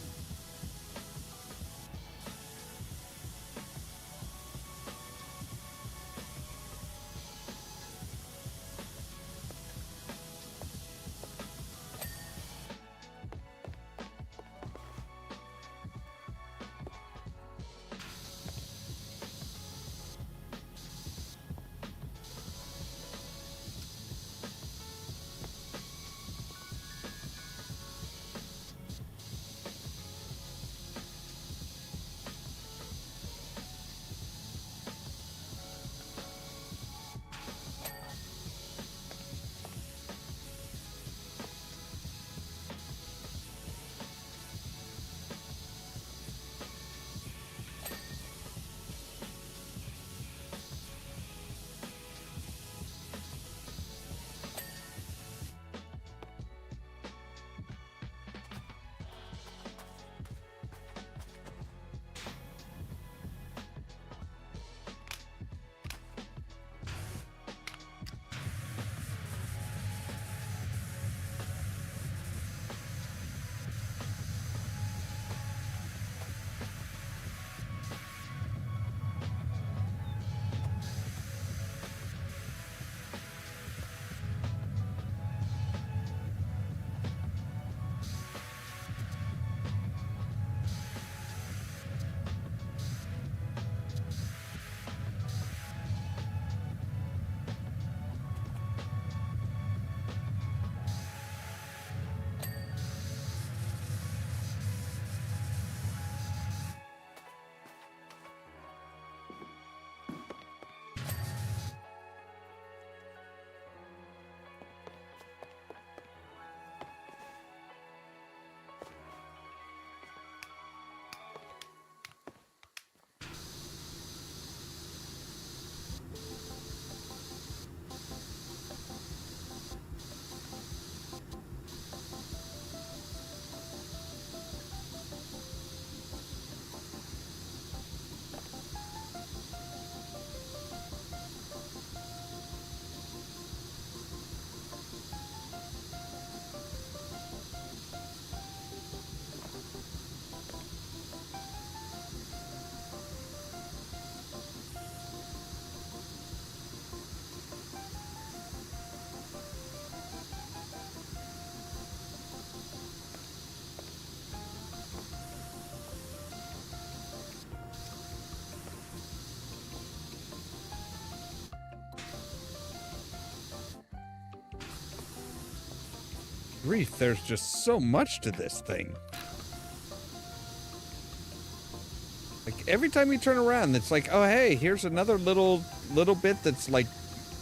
grief, there's just so much to this thing. Like, every time you turn around, it's like, oh, hey, here's another little bit that's, like,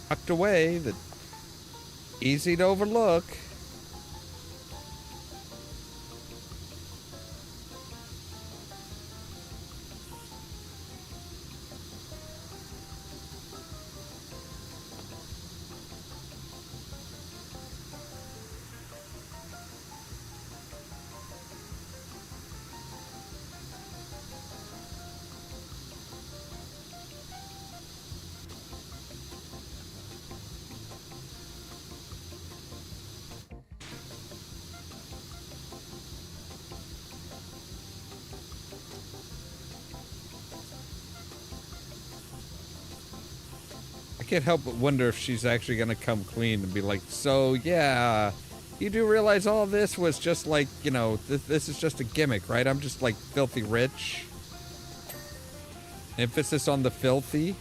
tucked away, that easy to overlook. I can't help but wonder if she's actually gonna come clean and be like, so, yeah, you do realize all this was just like, you know, this is just a gimmick, right? I'm just, like, filthy rich. Emphasis on the filthy.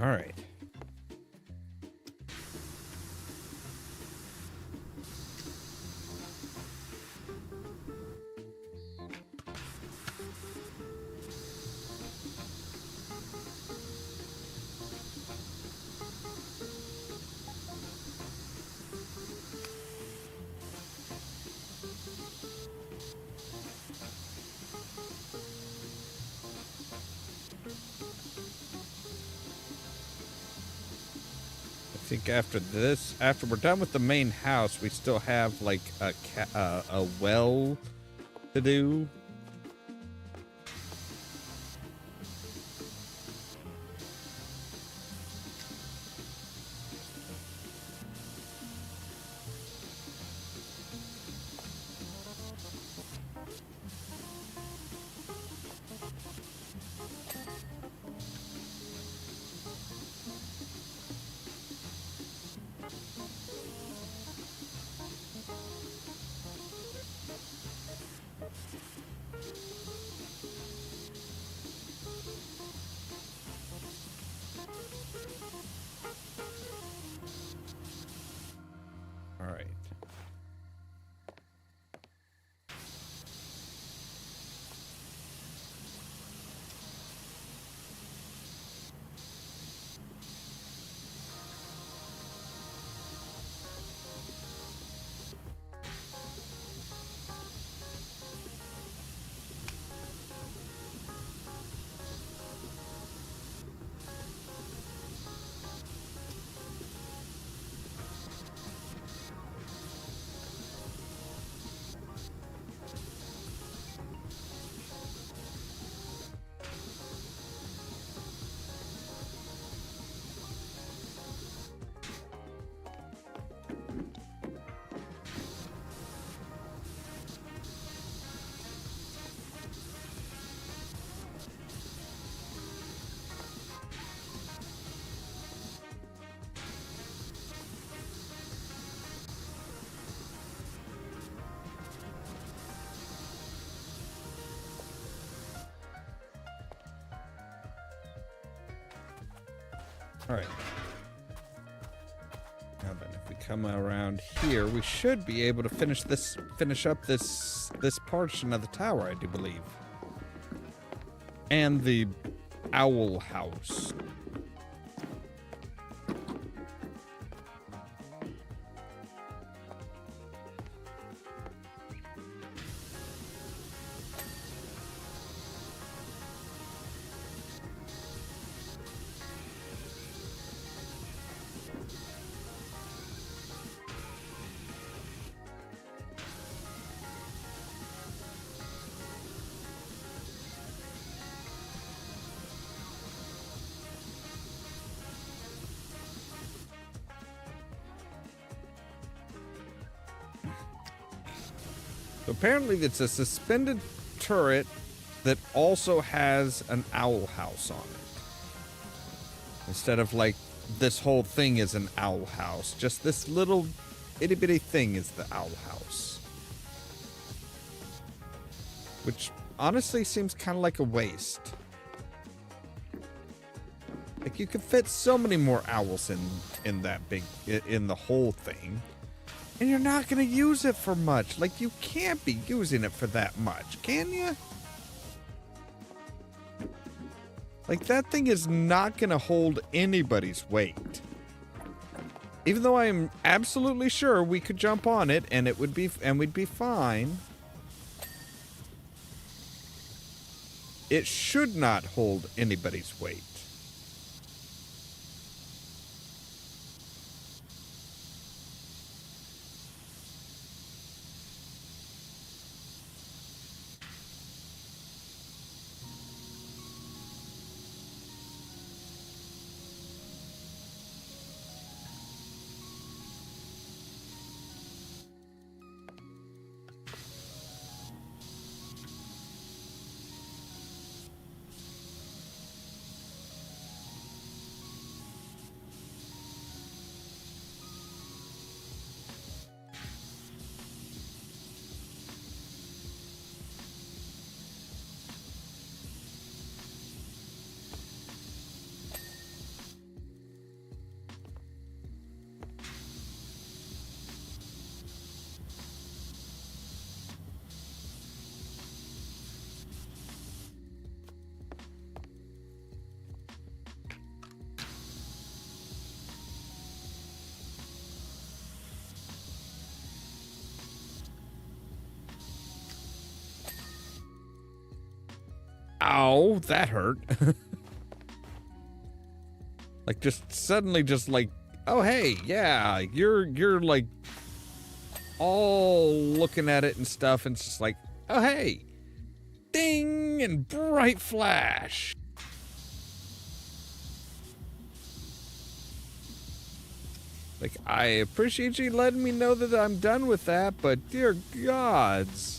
All right. I think after this, after we're done with the main house, we still have like a well to do. All right. Now then, if we come around here, we should be able to finish up this portion of the tower, I do believe. And the owl house. So apparently it's a suspended turret that also has an owl house on it. Instead of like this whole thing is an owl house. Just this little itty bitty thing is the owl house. Which honestly seems kind of like a waste. Like you could fit so many more owls in that big, in the whole thing. And you're not going to use it for much. Like, you can't be using it for that much, can you? Like, that thing is not going to hold anybody's weight. Even though I am absolutely sure we could jump on it and it would be, and we'd be fine. It should not hold anybody's weight. Ow, that hurt. Like just suddenly just like, oh hey, yeah, you're like all looking at it and stuff and it's just like, oh hey. Ding and bright flash. Like I appreciate you letting me know that I'm done with that, but dear gods.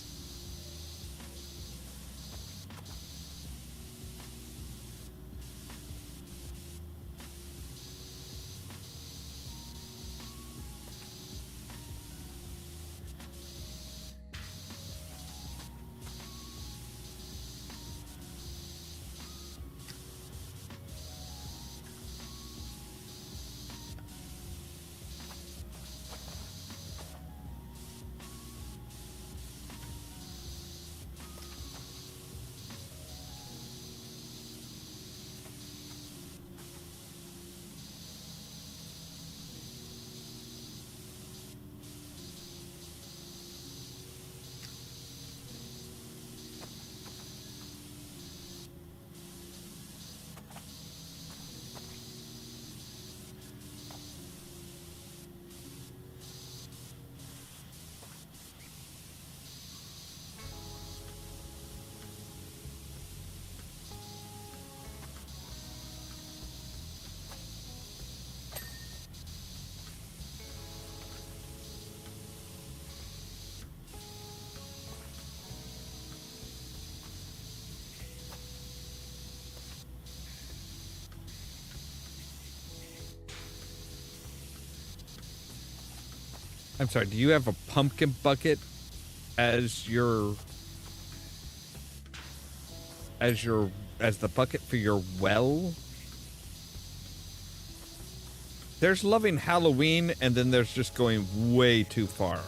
I'm sorry, do you have a pumpkin bucket as the bucket for your well? There's loving Halloween, and then there's just going way too far.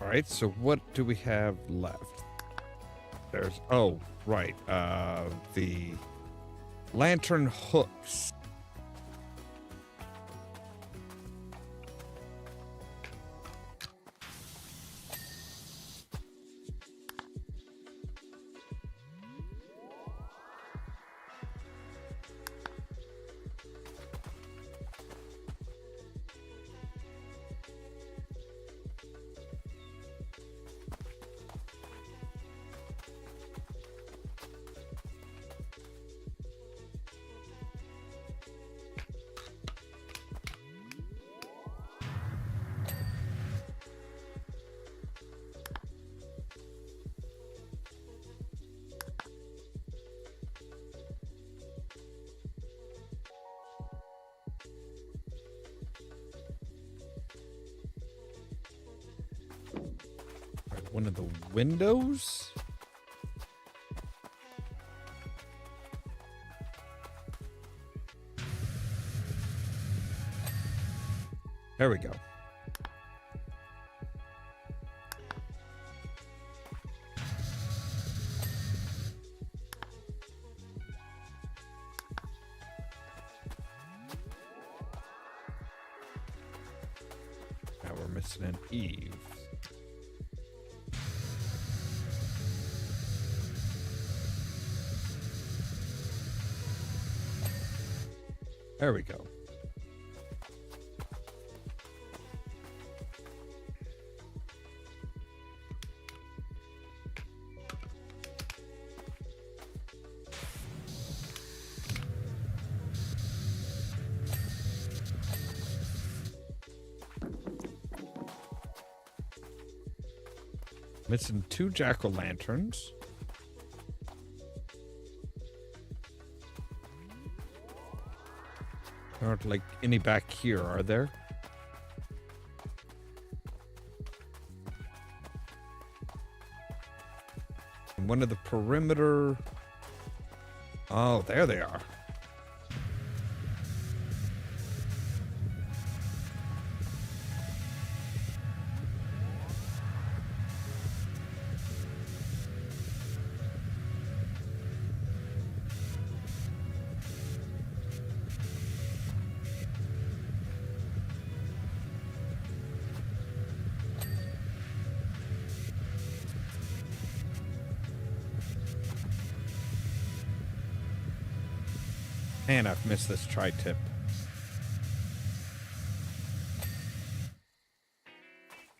All right, so what do we have left? There's, oh, right, the lantern hooks. One of the windows? There we go. Now we're missing an Eve. There we go. Missing 2 jack-o'-lanterns. There aren't like any back here, are there? And one of the perimeter. Oh, there they are. Man, I've missed this tri-tip.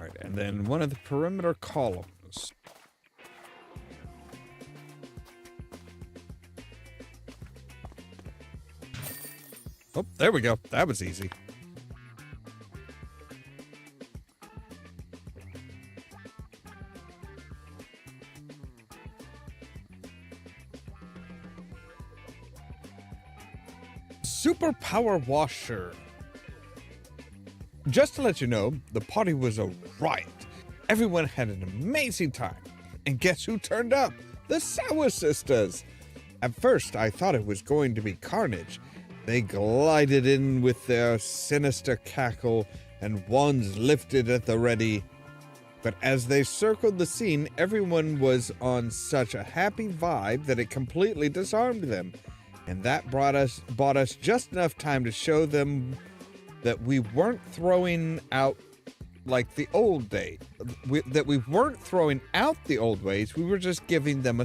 Alright, and then one of the perimeter columns. Oh, there we go. That was easy. Super Power Washer. Just to let you know, the party was a riot. Everyone had an amazing time. And guess who turned up? The Sour Sisters. At first, I thought it was going to be carnage. They glided in with their sinister cackle and wands lifted at the ready. But as they circled the scene, everyone was on such a happy vibe that it completely disarmed them. And that bought us just enough time to show them that we weren't throwing out like the old days. That we weren't throwing out the old ways, we were just giving them a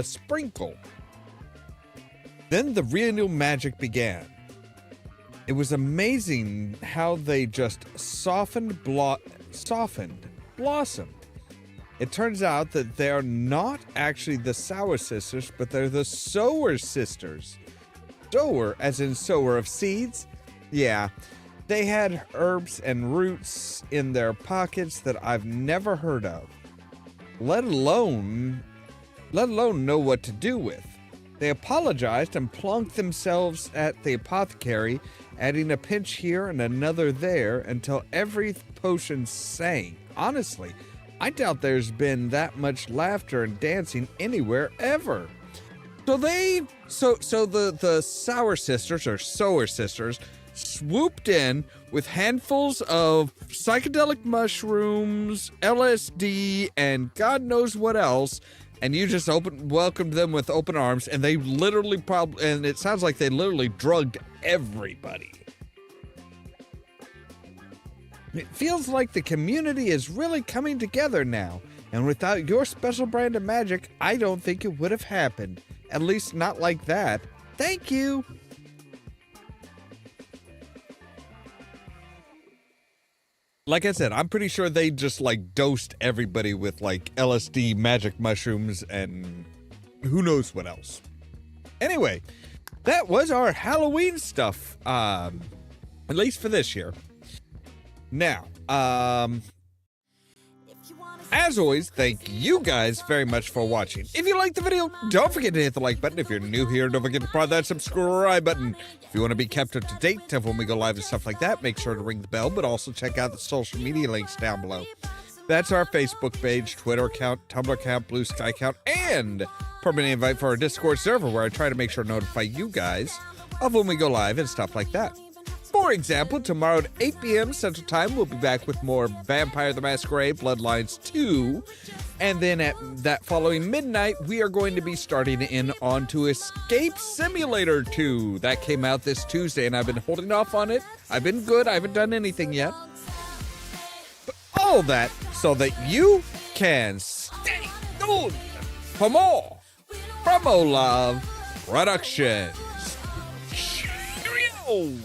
sprinkle. Then the real magic began. It was amazing how they just blossomed. It turns out that they're not actually the Sour Sisters, but they're the Sower Sisters. Sower, as in sower of seeds? Yeah, they had herbs and roots in their pockets that I've never heard of, let alone know what to do with. They apologized and plonked themselves at the apothecary, adding a pinch here and another there until every potion sang. Honestly, I doubt there's been that much laughter and dancing anywhere ever. So the Sour Sisters, or Sower Sisters, swooped in with handfuls of psychedelic mushrooms, LSD, and God knows what else, and you just welcomed them with open arms, and they literally and it sounds like they literally drugged everybody. It feels like the community is really coming together now, and without your special brand of magic, I don't think it would have happened. At least not like that. Thank you! Like I said, I'm pretty sure they just like dosed everybody with like LSD, magic mushrooms, and who knows what else. Anyway, that was our Halloween stuff, at least for this year. Now, as always, thank you guys very much for watching. If you liked the video, don't forget to hit the like button. If you're new here, don't forget to press that subscribe button. If you want to be kept up to date of when we go live and stuff like that, make sure to ring the bell, but also check out the social media links down below. That's our Facebook page, Twitter account, Tumblr account, Blue Sky account, and permanent invite for our Discord server where I try to make sure to notify you guys of when we go live and stuff like that. For example, tomorrow at 8 p.m. Central Time, we'll be back with more Vampire the Masquerade Bloodlines 2. And then at that following midnight, we are going to be starting in on to Escape Simulator 2. That came out this Tuesday, and I've been holding off on it. I've been good. I haven't done anything yet. But all that so that you can stay tuned for more from Ollamh Productions. Cheerio!